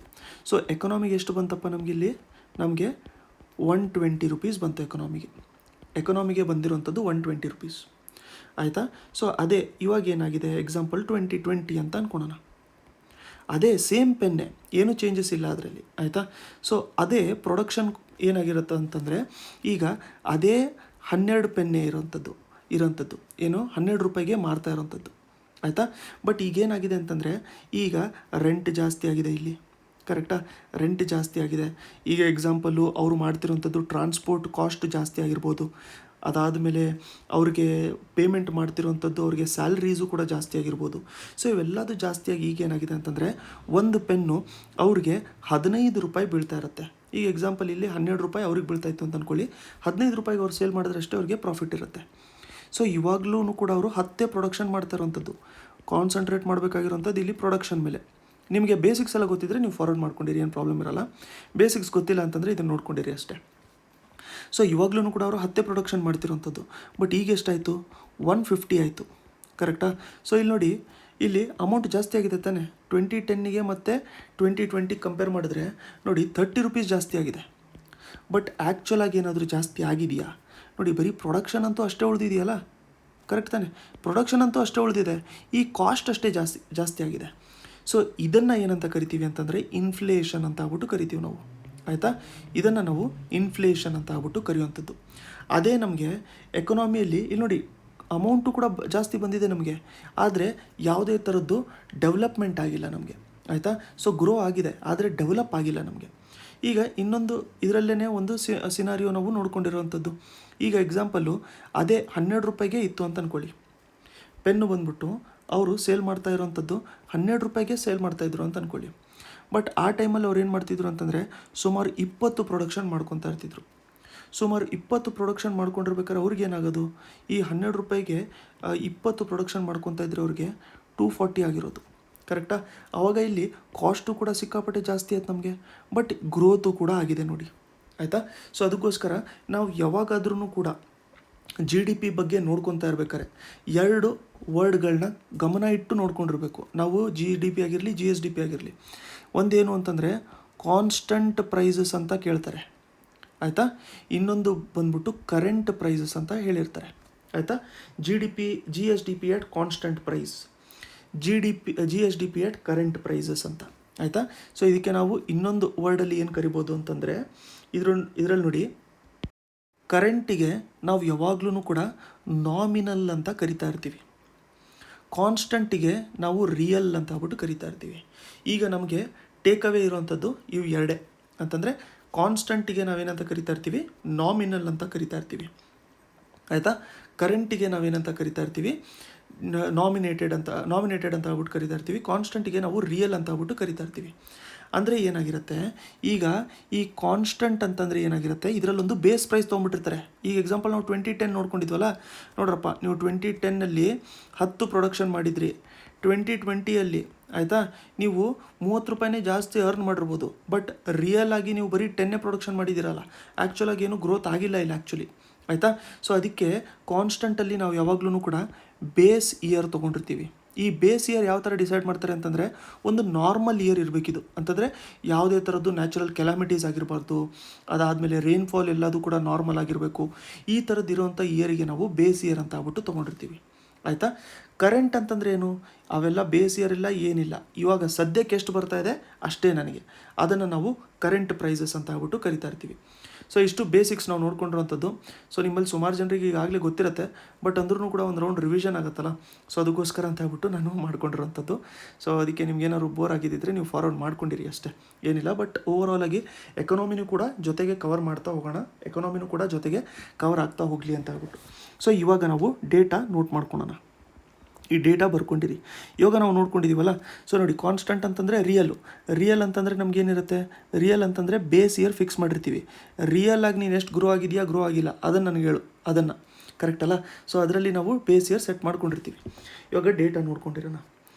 ಸೊ ಎಕನಾಮಿಗೆ ಎಷ್ಟು ಬಂತಪ್ಪ ನಮಗಿಲ್ಲಿ, ನಮಗೆ 120 ರೂಪೀಸ್ ಬಂತು ಎಕನಾಮಿಗೆ ಬಂದಿರೋಂಥದ್ದು 120 ರೂಪೀಸ್. ಆಯಿತಾ. ಸೊ ಅದೇ ಇವಾಗ ಏನಾಗಿದೆ, ಎಕ್ಸಾಂಪಲ್ 2020 ಅಂತ ಅಂದ್ಕೊಳೋಣ. ಅದೇ ಸೇಮ್ ಪೆನ್ನೇ, ಏನೂ ಚೇಂಜಸ್ ಇಲ್ಲ ಅದರಲ್ಲಿ. ಆಯಿತಾ. ಸೊ ಅದೇ ಪ್ರೊಡಕ್ಷನ್ ಏನಾಗಿರುತ್ತೆ ಅಂತಂದರೆ, ಈಗ ಅದೇ 12 ಪೆನ್ನೇ ಇರೋಂಥದ್ದು ಏನು 12 ರೂಪಾಯಿಗೆ ಮಾರ್ತಾ ಇರೋಂಥದ್ದು. ಆಯಿತಾ. ಬಟ್ ಈಗೇನಾಗಿದೆ ಅಂತಂದರೆ, ಈಗ ರೆಂಟ್ ಜಾಸ್ತಿ ಆಗಿದೆ ಇಲ್ಲಿ. ಕರೆಕ್ಟಾ. ರೆಂಟ್ ಜಾಸ್ತಿ ಆಗಿದೆ. ಈಗ ಎಕ್ಸಾಂಪಲ್ಲು ಅವರು ಮಾಡ್ತಿರೋಂಥದ್ದು ಟ್ರಾನ್ಸ್ಪೋರ್ಟ್ ಕಾಸ್ಟ್ ಜಾಸ್ತಿ ಆಗಿರ್ಬೋದು. ಅದಾದಮೇಲೆ ಅವ್ರಿಗೆ ಪೇಮೆಂಟ್ ಮಾಡ್ತಿರೋವಂಥದ್ದು, ಅವ್ರಿಗೆ ಸ್ಯಾಲ್ರೀಸು ಕೂಡ ಜಾಸ್ತಿ ಆಗಿರ್ಬೋದು. ಸೊ ಇವೆಲ್ಲದು ಜಾಸ್ತಿಯಾಗಿ ಈಗೇನಾಗಿದೆ ಅಂತಂದರೆ, ಒಂದು ಪೆನ್ನು ಅವ್ರಿಗೆ 15 ರೂಪಾಯಿ ಬೀಳ್ತಾ ಇರುತ್ತೆ. ಈಗ ಎಕ್ಸಾಂಪಲ್ ಇಲ್ಲಿ 12 ರೂಪಾಯಿ ಅವ್ರಿಗೆ ಬೀಳ್ತಾಯಿತ್ತು ಅಂತ ಅಂದ್ಕೊಳ್ಳಿ. 15 ರೂಪಾಯಿಗೆ ಅವ್ರು ಸೇಲ್ ಮಾಡಿದ್ರೆ ಅಷ್ಟೇ ಅವ್ರಿಗೆ ಪ್ರಾಫಿಟ್ ಇರುತ್ತೆ. ಸೊ ಇವಾಗಲೂ ಕೂಡ ಅವರು 10 ಪ್ರೊಡಕ್ಷನ್ ಮಾಡ್ತಾ ಇರೋವಂಥದ್ದು. ಕಾನ್ಸಂಟ್ರೇಟ್ ಮಾಡಬೇಕಾಗಿರೋಂಥದ್ದು ಇಲ್ಲಿ ಪ್ರೊಡಕ್ಷನ್ ಮೇಲೆ. ನಿಮಗೆ ಬೇಸಿಕ್ಸ್ ಎಲ್ಲ ಗೊತ್ತಿದ್ದರೆ ನೀವು ಫಾರ್ವರ್ಡ್ ಮಾಡ್ಕೊಂಡಿರಿ, ಏನು ಪ್ರಾಬ್ಲಮ್ ಇರೋಲ್ಲ. ಬೇಸಿಕ್ಸ್ ಗೊತ್ತಿಲ್ಲ ಅಂತಂದರೆ ಇದನ್ನು ನೋಡ್ಕೊಂಡಿರಿ ಅಷ್ಟೇ. ಸೊ ಇವಾಗಲೂ ಕೂಡ ಅವರು 10 ಪ್ರೊಡಕ್ಷನ್ ಮಾಡ್ತಿರೋಂಥದ್ದು. ಬಟ್ ಈಗ ಎಷ್ಟಾಯಿತು, 150 ಆಯಿತು. ಕರೆಕ್ಟಾ. ಸೊ ಇಲ್ಲಿ ನೋಡಿ, ಇಲ್ಲಿ ಅಮೌಂಟ್ ಜಾಸ್ತಿ ಆಗಿದೆ ತಾನೆ. 2010ಗೆ ಮತ್ತು 2020 ಕಂಪೇರ್ ಮಾಡಿದ್ರೆ ನೋಡಿ 30 ರೂಪೀಸ್ ಜಾಸ್ತಿ ಆಗಿದೆ. ಬಟ್ ಆ್ಯಕ್ಚುಲಾಗಿ ಏನಾದರೂ ಜಾಸ್ತಿ ಆಗಿದೆಯಾ ನೋಡಿ, ಬರೀ ಪ್ರೊಡಕ್ಷನ್ ಅಂತೂ ಅಷ್ಟೇ ಉಳಿದಿದೆಯಲ್ಲ. ಕರೆಕ್ಟ್ ತಾನೆ. ಪ್ರೊಡಕ್ಷನ್ ಅಂತೂ ಅಷ್ಟೇ ಉಳಿದಿದೆ, ಈ ಕಾಸ್ಟ್ ಅಷ್ಟೇ ಜಾಸ್ತಿ ಆಗಿದೆ. ಸೊ ಇದನ್ನು ಏನಂತ ಕರಿತೀವಿ ಅಂತಂದರೆ ಇನ್ಫ್ಲೇಷನ್ ಅಂತ ಆಗ್ಬಿಟ್ಟು ಕರಿತೀವಿ ನಾವು. ಆಯಿತಾ. ಇದನ್ನು ನಾವು ಇನ್ಫ್ಲೇಷನ್ ಅಂತ ಆಗ್ಬಿಟ್ಟು ಕರೆಯುವಂಥದ್ದು. ಅದೇ ನಮಗೆ ಎಕನಾಮಿಯಲ್ಲಿ ಇಲ್ಲಿ ನೋಡಿ, ಅಮೌಂಟು ಕೂಡ ಜಾಸ್ತಿ ಬಂದಿದೆ ನಮಗೆ, ಆದರೆ ಯಾವುದೇ ಥರದ್ದು ಡೆವಲಪ್ಮೆಂಟ್ ಆಗಿಲ್ಲ ನಮಗೆ. ಆಯಿತಾ. ಸೊ ಗ್ರೋ ಆಗಿದೆ, ಆದರೆ ಡೆವಲಪ್ ಆಗಿಲ್ಲ ನಮಗೆ. ಈಗ ಇನ್ನೊಂದು ಇದರಲ್ಲೇ ಒಂದು ಸಿನಾರಿಯೋ ನಾವು ನೋಡ್ಕೊಂಡಿರೋವಂಥದ್ದು. ಈಗ ಎಕ್ಸಾಂಪಲ್ಲು ಅದೇ 12 ರೂಪಾಯಿಗೆ ಇತ್ತು ಅಂತ ಅಂದ್ಕೊಳ್ಳಿ. ಪೆನ್ನು ಬಂದ್ಬಿಟ್ಟು ಅವರು ಸೇಲ್ ಮಾಡ್ತಾ ಇರೋವಂಥದ್ದು 12 ರೂಪಾಯಿಗೆ ಸೇಲ್ ಮಾಡ್ತಾಯಿದ್ರು ಅಂತ ಅಂದ್ಕೊಳ್ಳಿ. ಬಟ್ ಆ ಟೈಮಲ್ಲಿ ಅವ್ರು ಏನು ಮಾಡ್ತಿದ್ರು ಅಂತಂದರೆ ಸುಮಾರು 20 ಪ್ರೊಡಕ್ಷನ್ ಮಾಡ್ಕೊತಾ ಇರ್ತಿದ್ರು. ಸುಮಾರು 20 ಪ್ರೊಡಕ್ಷನ್ ಮಾಡ್ಕೊಂಡಿರ್ಬೇಕಾದ್ರೆ ಅವ್ರಿಗೇನಾಗೋದು, ಈ 12 ರೂಪಾಯಿಗೆ 20 ಪ್ರೊಡಕ್ಷನ್ ಮಾಡ್ಕೊತಾ ಇದ್ರೆ ಅವ್ರಿಗೆ 240 ಆಗಿರೋದು. ಕರೆಕ್ಟಾ? ಆವಾಗ ಇಲ್ಲಿ ಕಾಸ್ಟು ಕೂಡ ಸಿಕ್ಕಾಪಟ್ಟೆ ಜಾಸ್ತಿ ಆಯ್ತು ನಮಗೆ, ಬಟ್ ಗ್ರೋತು ಕೂಡ ಆಗಿದೆ ನೋಡಿ. ಆಯಿತಾ? ಸೊ ಅದಕ್ಕೋಸ್ಕರ ನಾವು ಯಾವಾಗಾದ್ರೂ ಕೂಡ GDP ಬಗ್ಗೆ ನೋಡ್ಕೊತಾ ಇರ್ಬೇಕಾರೆ 2 ವರ್ಡ್ಗಳನ್ನ ಗಮನ ಇಟ್ಟು ನೋಡ್ಕೊಂಡಿರ್ಬೇಕು ನಾವು. GDP ಆಗಿರಲಿ, GSDP ಆಗಿರಲಿ. ಒಂದೇನು ಅಂತಂದರೆ ಕಾನ್ಸ್ಟಂಟ್ ಪ್ರೈಸಸ್ ಅಂತ ಕೇಳ್ತಾರೆ. ಆಯಿತಾ? ಇನ್ನೊಂದು ಬಂದ್ಬಿಟ್ಟು ಕರೆಂಟ್ ಪ್ರೈಸಸ್ ಅಂತ ಹೇಳಿರ್ತಾರೆ. ಆಯಿತಾ? GSDP ಎಟ್ ಕಾನ್ಸ್ಟಂಟ್ ಪ್ರೈಸ್, GSDP ಎಟ್ ಕರೆಂಟ್ ಪ್ರೈಸಸ್ ಅಂತ. ಆಯಿತಾ? ಸೊ ಇದಕ್ಕೆ ನಾವು ಇನ್ನೊಂದು ವರ್ಡಲ್ಲಿ ಏನು ಕರಿಬೋದು ಅಂತಂದರೆ ಇದರಲ್ಲಿ ನೋಡಿ, ಕರೆಂಟಿಗೆ ನಾವು ಯಾವಾಗಲೂ ಕೂಡ ನಾಮಿನಲ್ ಅಂತ ಕರಿತಾ ಇರ್ತೀವಿ, ಕಾನ್ಸ್ಟಂಟಿಗೆ ನಾವು ರಿಯಲ್ ಅಂತ ಆಗ್ಬಿಟ್ಟು ಕರಿತಾ ಇರ್ತೀವಿ. ಈಗ ನಮಗೆ ಟೇಕ್ ಅವೇ ಇರೋವಂಥದ್ದು ಇವು ಎರಡೇ ಅಂತಂದರೆ, ಕಾನ್ಸ್ಟಂಟಿಗೆ ನಾವೇನಂತ ಕರಿತಾ ಇರ್ತೀವಿ, ನಾಮಿನಲ್ ಅಂತ ಕರಿತಾ ಇರ್ತೀವಿ. ಆಯಿತಾ? ಕರೆಂಟಿಗೆ ನಾವೇನಂತ ಕರಿತಾ ಇರ್ತೀವಿ, ನಾಮಿನೇಟೆಡ್ ಅಂತ ಆಗ್ಬಿಟ್ಟು ಕರಿತಾ ಇರ್ತೀವಿ. ಕಾನ್ಸ್ಟಂಟಿಗೆ ನಾವು ರಿಯಲ್ ಅಂತ ಆಗ್ಬಿಟ್ಟು ಕರಿತಾ ಇರ್ತೀವಿ. ಅಂದರೆ ಏನಾಗಿರುತ್ತೆ, ಈಗ ಈ ಕಾನ್ಸ್ಟಂಟ್ ಅಂತಂದರೆ ಏನಾಗಿರುತ್ತೆ, ಇದರಲ್ಲೊಂದು ಬೇಸ್ ಪ್ರೈಸ್ ತೊಗೊಂಬಿಟ್ಟಿರ್ತಾರೆ. ಈಗ ಎಕ್ಸಾಂಪಲ್ ನಾವು 2010 ನೋಡ್ಕೊಂಡಿದ್ವಲ್ಲ, ನೋಡ್ರಪ್ಪ ನೀವು 2010 10 ಪ್ರೊಡಕ್ಷನ್ ಮಾಡಿದ್ರಿ. 2020 ಆಯಿತಾ, ನೀವು 30 ರೂಪಾಯಿನೇ ಜಾಸ್ತಿ ಅರ್ನ್ ಮಾಡಿರ್ಬೋದು, ಬಟ್ ರಿಯಲ್ ಆಗಿ ನೀವು ಬರೀ 10 ಪ್ರೊಡಕ್ಷನ್ ಮಾಡಿದ್ದೀರಲ್ಲ, ಆ್ಯಕ್ಚುಲಾಗಿ ಏನು ಗ್ರೋತ್ ಆಗಿಲ್ಲ ಇಲ್ಲ ಆ್ಯಕ್ಚುಲಿ. ಆಯಿತಾ? ಸೊ ಅದಕ್ಕೆ ಕಾನ್ಸ್ಟಂಟಲ್ಲಿ ನಾವು ಯಾವಾಗಲೂ ಕೂಡ ಬೇಸ್ ಇಯರ್ ತೊಗೊಂಡಿರ್ತೀವಿ. ಈ ಬೇಸ್ ಇಯರ್ ಯಾವ ಥರ ಡಿಸೈಡ್ ಮಾಡ್ತಾರೆ ಅಂತಂದರೆ, ಒಂದು ನಾರ್ಮಲ್ ಇಯರ್ ಇರಬೇಕಿದು. ಅಂತಂದರೆ ಯಾವುದೇ ಥರದ್ದು ನ್ಯಾಚುರಲ್ ಕೆಲಾಮಿಟೀಸ್ ಆಗಿರಬಾರ್ದು, ಅದಾದಮೇಲೆ ರೈನ್ಫಾಲ್ ಎಲ್ಲದೂ ಕೂಡ ನಾರ್ಮಲ್ ಆಗಿರಬೇಕು. ಈ ಥರದ್ದು ಇರೋವಂಥ ಇಯರಿಗೆ ನಾವು ಬೇಸ್ ಇಯರ್ ಅಂತ ಆಗ್ಬಿಟ್ಟು ತೊಗೊಂಡಿರ್ತೀವಿ. ಆಯಿತಾ? ಕರೆಂಟ್ ಅಂತಂದರೆ ಏನು, ಅವೆಲ್ಲ ಬೇಸ್ ಇಯರ್ ಇಲ್ಲ, ಏನಿಲ್ಲ. ಇವಾಗ ಸದ್ಯಕ್ಕೆ ಎಷ್ಟು ಬರ್ತಾ ಇದೆ ಅಷ್ಟೇ ನನಗೆ, ಅದನ್ನು ನಾವು ಕರೆಂಟ್ ಪ್ರೈಸಸ್ ಅಂತ ಆಗ್ಬಿಟ್ಟು ಕರಿತಾ ಇರ್ತೀವಿ. ಸೊ ಇಷ್ಟು ಬೇಸಿಕ್ಸ್ ನಾವು ನೋಡ್ಕೊಂಡಿರೋವಂಥದ್ದು. ಸೊ ನಿಮ್ಮಲ್ಲಿ ಸುಮಾರು ಜನರಿಗೆ ಈಗಾಗಲೇ ಗೊತ್ತಿರುತ್ತೆ, ಬಟ್ ಅಂದ್ರೂ ಕೂಡ ಒಂದು ರೌಂಡ್ ರಿವಿಷನ್ ಆಗುತ್ತಲ್ಲ, ಸೊ ಅದಕ್ಕೋಸ್ಕರ ಅಂತ ಹೇಳ್ಬಿಟ್ಟು ನಾನು ಮಾಡ್ಕೊಂಡಿರೋವಂಥದ್ದು. ಸೊ ಅದಕ್ಕೆ ನಿಮ್ಗೆ ಏನಾದ್ರು ಬೋರ್ ಆಗಿದ್ದಿದ್ರೆ ನೀವು ಫಾರ್ವರ್ಡ್ ಮಾಡ್ಕೊಂಡಿರಿ ಅಷ್ಟೇ, ಏನಿಲ್ಲ. ಬಟ್ ಓವರಾಲ್ ಆಗಿ ಎಕನಾಮಿನೂ ಕೂಡ ಜೊತೆಗೆ ಕವರ್ ಮಾಡ್ತಾ ಹೋಗೋಣ, ಎಕನಾಮಿನೂ ಕೂಡ ಜೊತೆಗೆ ಕವರ್ ಆಗ್ತಾ ಹೋಗಲಿ ಅಂತ ಹೇಳ್ಬಿಟ್ಟು. ಸೊ ಇವಾಗ ನಾವು ಡೇಟಾ ನೋಟ್ ಮಾಡ್ಕೊಳ್ಳೋಣ. ಈ ಡೇಟಾ ಬರ್ಕೊಂಡಿರಿ. ಇವಾಗ ನಾವು ನೋಡ್ಕೊಂಡಿದ್ದೀವಲ್ಲ, ಸೊ ನೋಡಿ, ಕಾನ್ಸ್ಟಂಟ್ ಅಂತಂದರೆ ರಿಯಲ್ ಅಂತಂದರೆ ನಮಗೇನಿರುತ್ತೆ, ರಿಯಲ್ ಅಂತಂದರೆ ಬೇಸ್ ಇಯರ್ ಫಿಕ್ಸ್ ಮಾಡಿರ್ತೀವಿ. ರಿಯಲ್ ಆಗಿ ನೀನು ಎಷ್ಟು ಗ್ರೋ ಆಗಿದೆಯಾ, ಗ್ರೋ ಆಗಿಲ್ಲ, ಅದನ್ನು ನನಗೆ ಹೇಳು, ಅದನ್ನು ಕರೆಕ್ಟ್ ಅಲ್ಲ. ಸೊ ಅದರಲ್ಲಿ ನಾವು ಬೇಸ್ ಇಯರ್ ಸೆಟ್ ಮಾಡ್ಕೊಂಡಿರ್ತೀವಿ. ಇವಾಗ ಡೇಟಾ ನೋಡ್ಕೊಂಡಿರೋಣ.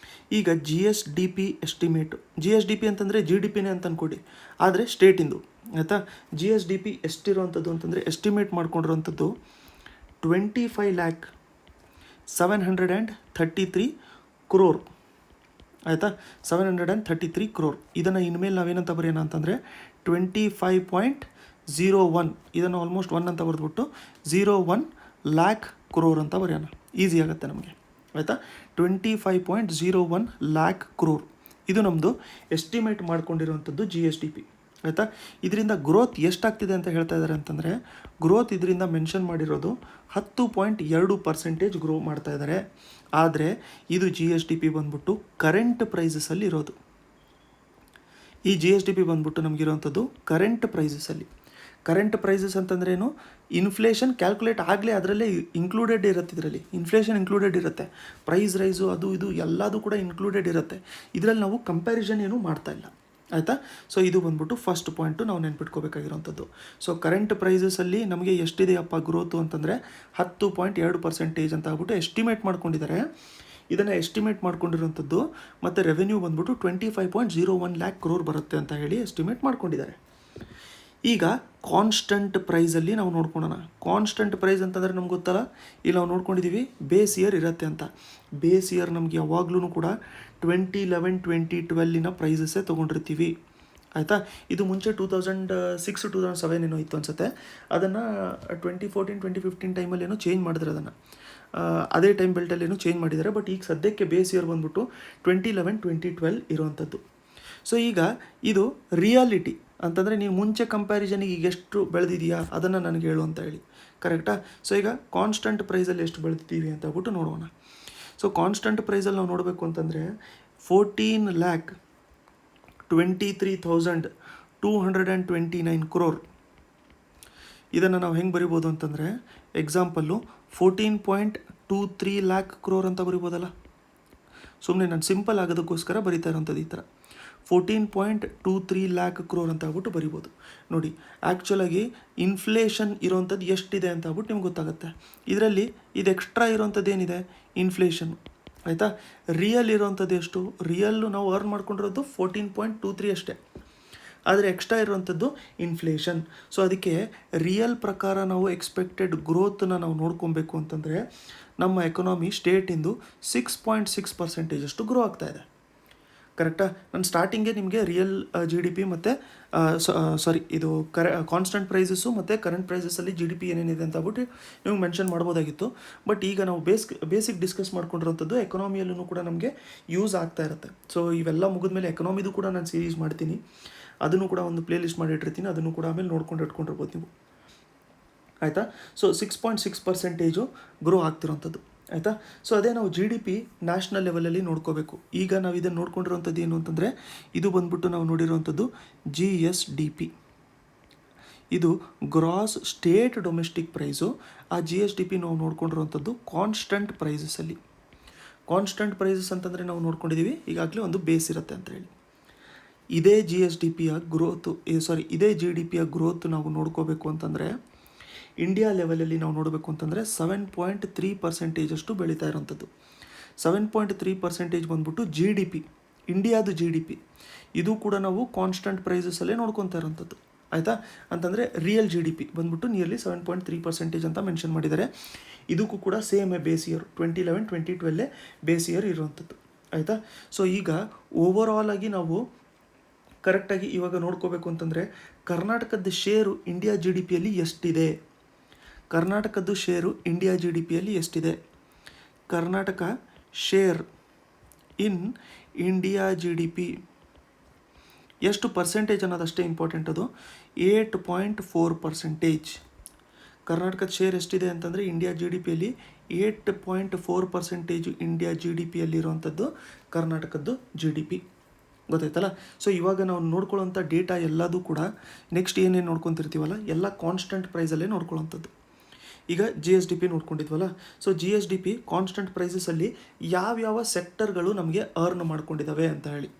ಈಗ GSDP ಎಸ್ಟಿಮೇಟು, GSDP ಅಂತಂದರೆ GDPನೇ ಅಂತ ಅಂದ್ಕೊಡಿ, ಆದರೆ ಸ್ಟೇಟಿಂದು. ಆಯಿತಾ? GSDP ಎಷ್ಟಿರೋವಂಥದ್ದು ಅಂತಂದರೆ ಎಸ್ಟಿಮೇಟ್ ಮಾಡ್ಕೊಂಡಿರೋವಂಥದ್ದು 25,733 crore. ಆಯಿತಾ? 733 crore. ಇದನ್ನು ಇನ್ಮೇಲೆ ನಾವೇನಂತ ಬರೆಯೋಣ ಅಂತಂದರೆ 25.01, ಇದನ್ನು ಆಲ್ಮೋಸ್ಟ್ 1 ಅಂತ ಬರೆದ್ಬಿಟ್ಟು 01 lakh crore ಅಂತ ಬರೆಯೋಣ. ಈಸಿ ಆಗುತ್ತೆ ನಮಗೆ. ಆಯಿತಾ? 25.01 lakh crore ಇದು ನಮ್ಮದು ಎಸ್ಟಿಮೇಟ್ ಮಾಡ್ಕೊಂಡಿರುವಂಥದ್ದು GSDP. ಆಯಿತಾ? ಇದರಿಂದ ಗ್ರೋತ್ ಎಷ್ಟಾಗ್ತಿದೆ ಅಂತ ಹೇಳ್ತಾ ಇದ್ದಾರೆ ಅಂತಂದರೆ, ಗ್ರೋತ್ ಇದರಿಂದ ಮೆನ್ಷನ್ ಮಾಡಿರೋದು 10.2% ಗ್ರೋ ಮಾಡ್ತಾ ಇದ್ದಾರೆ. ಆದರೆ ಇದು GSDP ಬಂದ್ಬಿಟ್ಟು ಕರೆಂಟ್ ಪ್ರೈಸಸಲ್ಲಿ ಇರೋದು. ಈ GSDP ಬಂದ್ಬಿಟ್ಟು ನಮಗಿರೋವಂಥದ್ದು ಕರೆಂಟ್ ಪ್ರೈಸಸಲ್ಲಿ. ಕರೆಂಟ್ ಪ್ರೈಸಸ್ ಅಂತಂದ್ರೇನು, ಇನ್ಫ್ಲೇಷನ್ ಕ್ಯಾಲ್ಕುಲೇಟ್ ಆಗಲೇ ಅದರಲ್ಲೇ ಇನ್ಕ್ಲೂಡೆಡ್ ಇರುತ್ತೆ. ಇದರಲ್ಲಿ ಇನ್ಫ್ಲೇಷನ್ ಇನ್ಕ್ಲೂಡೆಡ್ ಇರುತ್ತೆ, ಪ್ರೈಸ್ ರೈಸು ಅದು ಇದು ಎಲ್ಲದೂ ಕೂಡ ಇನ್ಕ್ಲೂಡೆಡ್ ಇರುತ್ತೆ. ಇದರಲ್ಲಿ ನಾವು ಕಂಪ್ಯಾರಿಸನ್ ಏನೂ ಮಾಡ್ತಾ ಇಲ್ಲ. ಆಯಿತಾ? ಸೊ ಇದು ಬಂದ್ಬಿಟ್ಟು ಫಸ್ಟ್ ಪಾಯಿಂಟು ನಾವು ನೆನ್ಪಿಟ್ಕೋಬೇಕಾಗಿರೋವಂಥದ್ದು. ಸೊ ಕರೆಂಟ್ ಪ್ರೈಸಸಲ್ಲಿ ನಮಗೆ ಎಷ್ಟಿದೆಯಪ್ಪ ಗ್ರೋತು ಅಂತಂದರೆ 10.2% ಅಂತ ಆಗ್ಬಿಟ್ಟು ಎಸ್ಟಿಮೇಟ್ ಮಾಡ್ಕೊಂಡಿದ್ದಾರೆ. ಇದನ್ನು ಎಸ್ಟಿಮೇಟ್ ಮಾಡ್ಕೊಂಡಿರೋವಂಥದ್ದು ಮತ್ತು ರೆವೆನ್ಯೂ ಬಂದ್ಬಿಟ್ಟು 25.01 lakh crore ಬರುತ್ತೆ ಅಂತ ಹೇಳಿ ಎಸ್ಟಿಮೇಟ್ ಮಾಡ್ಕೊಂಡಿದ್ದಾರೆ. ಈಗ ಕಾನ್ಸ್ಟಂಟ್ ಪ್ರೈಸಲ್ಲಿ ನಾವು ನೋಡ್ಕೊಳ್ಳೋಣ. ಕಾನ್ಸ್ಟಂಟ್ ಪ್ರೈಸ್ ಅಂತಂದರೆ ನಮ್ಗೆ ಗೊತ್ತಲ್ಲ, ಇಲ್ಲಿ ನಾವು ನೋಡ್ಕೊಂಡಿದ್ದೀವಿ ಬೇಸ್ ಇಯರ್ ಇರುತ್ತೆ ಅಂತ. ಬೇಸ್ ಇಯರ್ ನಮಗೆ ಯಾವಾಗಲೂ ಕೂಡ 2011-2012 ಪ್ರೈಸಸ್ಸೇ ತೊಗೊಂಡಿರ್ತೀವಿ. ಆಯಿತಾ? ಇದು ಮುಂಚೆ 2006-2007 ಏನೋ ಇತ್ತು ಅನಿಸುತ್ತೆ. ಅದನ್ನು 2014-2015 ಟೈಮಲ್ಲಿ ಏನೋ ಚೇಂಜ್ ಮಾಡಿದ್ರೆ, ಅದನ್ನು ಅದೇ ಟೈಮ್ ಬೆಲ್ಟಲ್ಲಿ ಏನೋ ಚೇಂಜ್ ಮಾಡಿದ್ದಾರೆ. ಬಟ್ ಈಗ ಸದ್ಯಕ್ಕೆ ಬೇಸ್ ಇಯರ್ ಬಂದ್ಬಿಟ್ಟು 2011-2012 ಇರೋವಂಥದ್ದು. ಸೊ ಈಗ ಇದು ರಿಯಾಲಿಟಿ ಅಂತಂದರೆ ನೀವು ಮುಂಚೆ ಕಂಪ್ಯಾರಿಸನಿಗೆ ಈಗ ಎಷ್ಟು ಬೆಳೆದಿದೆಯಾ ಅದನ್ನು ನನಗೆ ಹೇಳು ಅಂತ ಹೇಳಿ. ಕರೆಕ್ಟಾ? ಸೊ ಈಗ ಕಾನ್ಸ್ಟಂಟ್ ಪ್ರೈಸಲ್ಲಿ ಎಷ್ಟು ಬೆಳೆದಿದ್ದೀವಿ ಅಂತ ಹೇಳ್ಬಿಟ್ಟು ನೋಡೋಣ. ಸೊ ಕಾನ್ಸ್ಟಂಟ್ ಪ್ರೈಸಲ್ಲಿ ನಾವು ನೋಡಬೇಕು ಅಂತಂದರೆ 14,23,200 229 crore. ಇದನ್ನು ನಾವು ಹೆಂಗೆ ಬರಿಬೋದು ಅಂತಂದರೆ ಎಕ್ಸಾಂಪಲ್ಲು 14.23 lakh crore ಅಂತ ಬರಿಬೋದಲ್ಲ. ಸುಮ್ಮನೆ ನಾನು ಸಿಂಪಲ್ ಆಗೋದಕ್ಕೋಸ್ಕರ ಬರಿತಾ ಇರೋಂಥದ್ದು ಈ ಥರ 14.23 lakh crore ಅಂತ ಆಗ್ಬಿಟ್ಟು ಬರಿಬೋದು. ನೋಡಿ ಆ್ಯಕ್ಚುಲಾಗಿ ಇನ್ಫ್ಲೇಷನ್ ಇರೋವಂಥದ್ದು ಎಷ್ಟಿದೆ ಅಂತ ಆಗ್ಬಿಟ್ಟು ನಿಮ್ಗೆ ಗೊತ್ತಾಗುತ್ತೆ. ಇದರಲ್ಲಿ ಇದು ಎಕ್ಸ್ಟ್ರಾ ಇರೋವಂಥದ್ದು ಏನಿದೆ ಇನ್ಫ್ಲೇಷನ್, ಆಯಿತಾ. ರಿಯಲ್ ಇರೋವಂಥದ್ದು ಎಷ್ಟು, ರಿಯಲ್ಲು ನಾವು ಅರ್ನ್ ಮಾಡ್ಕೊಂಡಿರೋದು 14.23 ಅಷ್ಟೇ, ಆದರೆ ಎಕ್ಸ್ಟ್ರಾ ಇರುವಂಥದ್ದು ಇನ್ಫ್ಲೇಷನ್. ಸೊ ಅದಕ್ಕೆ ರಿಯಲ್ ಪ್ರಕಾರ ನಾವು ಎಕ್ಸ್ಪೆಕ್ಟೆಡ್ ಗ್ರೋತನ್ನ ನಾವು ನೋಡ್ಕೊಬೇಕು ಅಂತಂದರೆ ನಮ್ಮ ಎಕನಾಮಿ ಸ್ಟೇಟಿಂದು 6.6% ಅಷ್ಟು ಗ್ರೋ ಆಗ್ತಾಯಿದೆ. ಕರೆಕ್ಟಾ? ನಾನು ಸ್ಟಾರ್ಟಿಂಗೇ ನಿಮಗೆ ರಿಯಲ್ GDP ಮತ್ತು ಇದು ಕಾನ್ಸ್ಟೆಂಟ್ ಪ್ರೈಸಸ್ಸು ಮತ್ತು ಕರೆಂಟ್ ಪ್ರೈಸಸಲ್ಲಿ GDP ಏನೇನಿದೆ ಅಂತ ಆಗ್ಬಿಟ್ಟು ನೀವು ಮೆನ್ಷನ್ ಮಾಡ್ಬೋದಾಗಿತ್ತು. ಬಟ್ ಈಗ ನಾವು ಬೇಸಿಕ್ ಡಿಸ್ಕಸ್ ಮಾಡ್ಕೊಂಡಿರೋಂಥದ್ದು ಎಕನಾಮಿಯಲ್ಲೂ ಕೂಡ ನಮಗೆ ಯೂಸ್ ಆಗ್ತಾ ಇರುತ್ತೆ. ಸೊ ಇವೆಲ್ಲ ಮುಗಿದ್ಮೇಲೆ ಎಕನಾಮಿದು ಕೂಡ ನಾನು ಸೀರೀಸ್ ಮಾಡ್ತೀನಿ, ಅದನ್ನು ಕೂಡ ಒಂದು ಪ್ಲೇ ಲಿಸ್ಟ್ ಮಾಡಿಟ್ಟಿರ್ತೀನಿ, ಅದನ್ನು ಕೂಡ ಆಮೇಲೆ ನೋಡ್ಕೊಂಡು ಇಟ್ಕೊಂಡಿರ್ಬೋದು ನೀವು, ಆಯಿತಾ. ಸೊ 6.6% ಗ್ರೋ ಆಗ್ತಿರೋಂಥದ್ದು, ಆಯಿತಾ. ಸೊ ಅದೇ ನಾವು GDP ನ್ಯಾಷನಲ್ ಲೆವೆಲಲ್ಲಿ ನೋಡ್ಕೋಬೇಕು. ಈಗ ನಾವು ಇದನ್ನು ನೋಡ್ಕೊಂಡಿರೋಂಥದ್ದು ಏನು ಅಂತಂದರೆ ಇದು ಬಂದ್ಬಿಟ್ಟು ನಾವು ನೋಡಿರೋವಂಥದ್ದು GSDP. ಇದು ಗ್ರಾಸ್ ಸ್ಟೇಟ್ ಡೊಮೆಸ್ಟಿಕ್ ಪ್ರೈಸು. ಆ GSDP ನಾವು ನೋಡ್ಕೊಂಡಿರೋವಂಥದ್ದು ಕಾನ್ಸ್ಟೆಂಟ್ ಪ್ರೈಸಸಲ್ಲಿ. ಕಾನ್ಸ್ಟೆಂಟ್ ಪ್ರೈಸಸ್ ಅಂತಂದರೆ ನಾವು ನೋಡ್ಕೊಂಡಿದ್ದೀವಿ ಈಗಾಗಲೇ ಒಂದು ಬೇಸ್ ಇರುತ್ತೆ ಅಂತ ಹೇಳಿ. ಇದೇ GSDPಯ ಗ್ರೋತು ಇದೇ GDPಯ ಗ್ರೋತ್ ನಾವು ನೋಡ್ಕೋಬೇಕು ಅಂತಂದರೆ ಇಂಡಿಯಾ ಲೆವೆಲಲ್ಲಿ ನಾವು ನೋಡಬೇಕು ಅಂತಂದರೆ 7.3% ಅಷ್ಟು ಬೆಳೀತಾ ಇರೋಂಥದ್ದು. 7.3% ಬಂದ್ಬಿಟ್ಟು GDP, ಇಂಡಿಯಾದು GDP. ಇದು ಕೂಡ ನಾವು ಕಾನ್ಸ್ಟೆಂಟ್ ಪ್ರೈಸಸಲ್ಲೇ ನೋಡ್ಕೊತಾ ಇರೋಂಥದ್ದು, ಆಯಿತಾ. ಅಂತಂದರೆ ರಿಯಲ್ GDP ಬಂದ್ಬಿಟ್ಟು ನಿಯರ್ಲಿ 7.3% ಅಂತ ಮೆನ್ಷನ್ ಮಾಡಿದ್ದಾರೆ. ಇದಕ್ಕೂ ಕೂಡ same base year 2011-2012 base year ಇರುವಂಥದ್ದು, ಆಯಿತಾ. ಸೊ ಈಗ ಓವರಾಲ್ ಆಗಿ ನಾವು ಕರೆಕ್ಟಾಗಿ ಇವಾಗ ನೋಡ್ಕೋಬೇಕು ಅಂತಂದರೆ ಕರ್ನಾಟಕದ ಶೇರು ಇಂಡಿಯಾ GDPಯಲ್ಲಿ ಎಷ್ಟಿದೆ, ಕರ್ನಾಟಕದ್ದು ಶೇರು ಇಂಡಿಯಾ GDPಯಲ್ಲಿ ಎಷ್ಟಿದೆ, Karnataka share in India GDP ಎಷ್ಟು ಪರ್ಸೆಂಟೇಜ್ ಅನ್ನೋದಷ್ಟೇ ಇಂಪಾರ್ಟೆಂಟ್. ಅದು 8.4%. ಕರ್ನಾಟಕದ ಶೇರ್ ಎಷ್ಟಿದೆ ಅಂತಂದರೆ ಇಂಡಿಯಾ GDPಯಲ್ಲಿ 8.4% ಇಂಡಿಯಾ GDPಯಲ್ಲಿರುವಂಥದ್ದು ಕರ್ನಾಟಕದ್ದು GDP, ಗೊತ್ತಾಯ್ತಲ್ಲ. ಸೊ ಇವಾಗ ನಾವು ನೋಡ್ಕೊಳ್ಳೋಂಥ ಡೇಟಾ ಎಲ್ಲದೂ ಕೂಡ ನೆಕ್ಸ್ಟ್ ಏನೇನು ನೋಡ್ಕೊತಿರ್ತೀವಲ್ಲ ಎಲ್ಲ ಕಾನ್ಸ್ಟೆಂಟ್ ಪ್ರೈಸಲ್ಲೇ ನೋಡ್ಕೊಳ್ಳೋಂಥದ್ದು. ಈಗ GSDP ನೋಡ್ಕೊಂಡಿದ್ವಲ್ಲ, ಸೊ GSDP ಕಾನ್ಸ್ಟೆಂಟ್ ಪ್ರೈಸಸಲ್ಲಿ ಯಾವ್ಯಾವ ಸೆಕ್ಟರ್ಗಳು ನಮಗೆ ಅರ್ನ್ ಮಾಡ್ಕೊಂಡಿದ್ದಾವೆ ಅಂತ ಹೇಳಿ,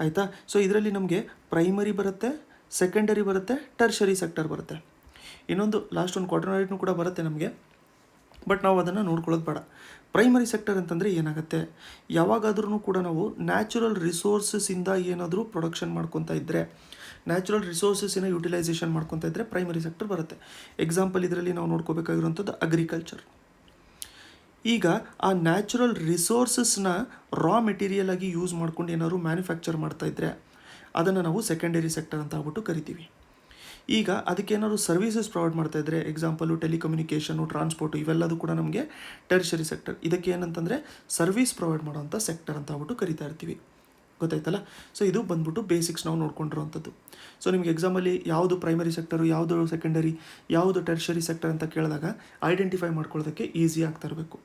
ಆಯಿತಾ. ಸೊ ಇದರಲ್ಲಿ ನಮಗೆ ಪ್ರೈಮರಿ ಬರುತ್ತೆ, ಸೆಕೆಂಡರಿ ಬರುತ್ತೆ, ಟರ್ಷರಿ ಸೆಕ್ಟರ್ ಬರುತ್ತೆ, ಇನ್ನೊಂದು ಲಾಸ್ಟ್ ಒಂದು ಕ್ವಾರ್ಟರ್ನರಿನೂ ಕೂಡ ಬರುತ್ತೆ ನಮಗೆ. ಬಟ್ ನಾವು ಅದನ್ನು ನೋಡ್ಕೊಳ್ಳೋದು ಬೇಡ. ಪ್ರೈಮರಿ ಸೆಕ್ಟರ್ ಅಂತಂದರೆ ಏನಾಗುತ್ತೆ, ಯಾವಾಗಾದ್ರೂ ಕೂಡ ನಾವು ನ್ಯಾಚುರಲ್ ರಿಸೋರ್ಸಸ್ಸಿಂದ ಏನಾದರೂ ಪ್ರೊಡಕ್ಷನ್ ಮಾಡ್ಕೊತಾ ಇದ್ದರೆ, ನ್ಯಾಚುರಲ್ ರಿಸೋರ್ಸಸ್ಸಿನ ಯುಟಿಲೈಸೇಷನ್ ಮಾಡ್ಕೊತಾ ಇದ್ದರೆ ಪ್ರೈಮರಿ ಸೆಕ್ಟರ್ ಬರುತ್ತೆ. ಎಕ್ಸಾಂಪಲ್ ಇದರಲ್ಲಿ ನಾವು ನೋಡ್ಕೋಬೇಕಾಗಿರುವಂಥದ್ದು ಅಗ್ರಿಕಲ್ಚರ್. ಈಗ ಆ ನ್ಯಾಚುರಲ್ ರಿಸೋರ್ಸಸ್ನ ರಾ ಮೆಟೀರಿಯಲ್ ಆಗಿ ಯೂಸ್ ಮಾಡ್ಕೊಂಡು ಏನಾದ್ರು ಮ್ಯಾನುಫ್ಯಾಕ್ಚರ್ ಮಾಡ್ತಾಯಿದ್ರೆ ಅದನ್ನು ನಾವು ಸೆಕೆಂಡರಿ ಸೆಕ್ಟರ್ ಅಂತ ಆಗ್ಬಿಟ್ಟು ಕರಿತೀವಿ. ಈಗ ಅದಕ್ಕೇನಾದ್ರು ಸರ್ವಿಸಸ್ ಪ್ರೊವೈಡ್ ಮಾಡ್ತಾಯಿದ್ರೆ ಎಕ್ಸಾಂಪಲು ಟೆಲಿಕಮ್ಯುನಿಕೇಷನು, ಟ್ರಾನ್ಸ್ಪೋರ್ಟು, ಇವೆಲ್ಲದೂ ಕೂಡ ನಮಗೆ ಟೆರ್ಷರಿ ಸೆಕ್ಟರ್. ಇದಕ್ಕೆ ಏನಂತಂದರೆ ಸರ್ವಿಸ್ ಪ್ರೊವೈಡ್ ಮಾಡೋವಂಥ ಸೆಕ್ಟರ್ ಅಂತ ಆಗ್ಬಿಟ್ಟು ಕರಿತಾ ಇರ್ತೀವಿ, ಗೊತ್ತಾಯ್ತಲ್ಲ. ಸೊ ಇದು ಬಂದ್ಬಿಟ್ಟು ಬೇಸಿಕ್ಸ್ ನಾವು ನೋಡ್ಕೊಂಡಿರೋವಂಥದ್ದು. ಸೊ ನಿಮಗೆ ಎಕ್ಸಾಮಲ್ಲಿ ಯಾವುದು ಪ್ರೈಮರಿ ಸೆಕ್ಟರು, ಯಾವುದು ಸೆಕೆಂಡರಿ, ಯಾವುದು ಟೆರ್ಷರಿ ಸೆಕ್ಟರ್ ಅಂತ ಕೇಳಿದಾಗ ಐಡೆಂಟಿಫೈ ಮಾಡ್ಕೊಳ್ಳೋದಕ್ಕೆ ಈಸಿ ಆಗ್ತಾ ಇರಬೇಕು.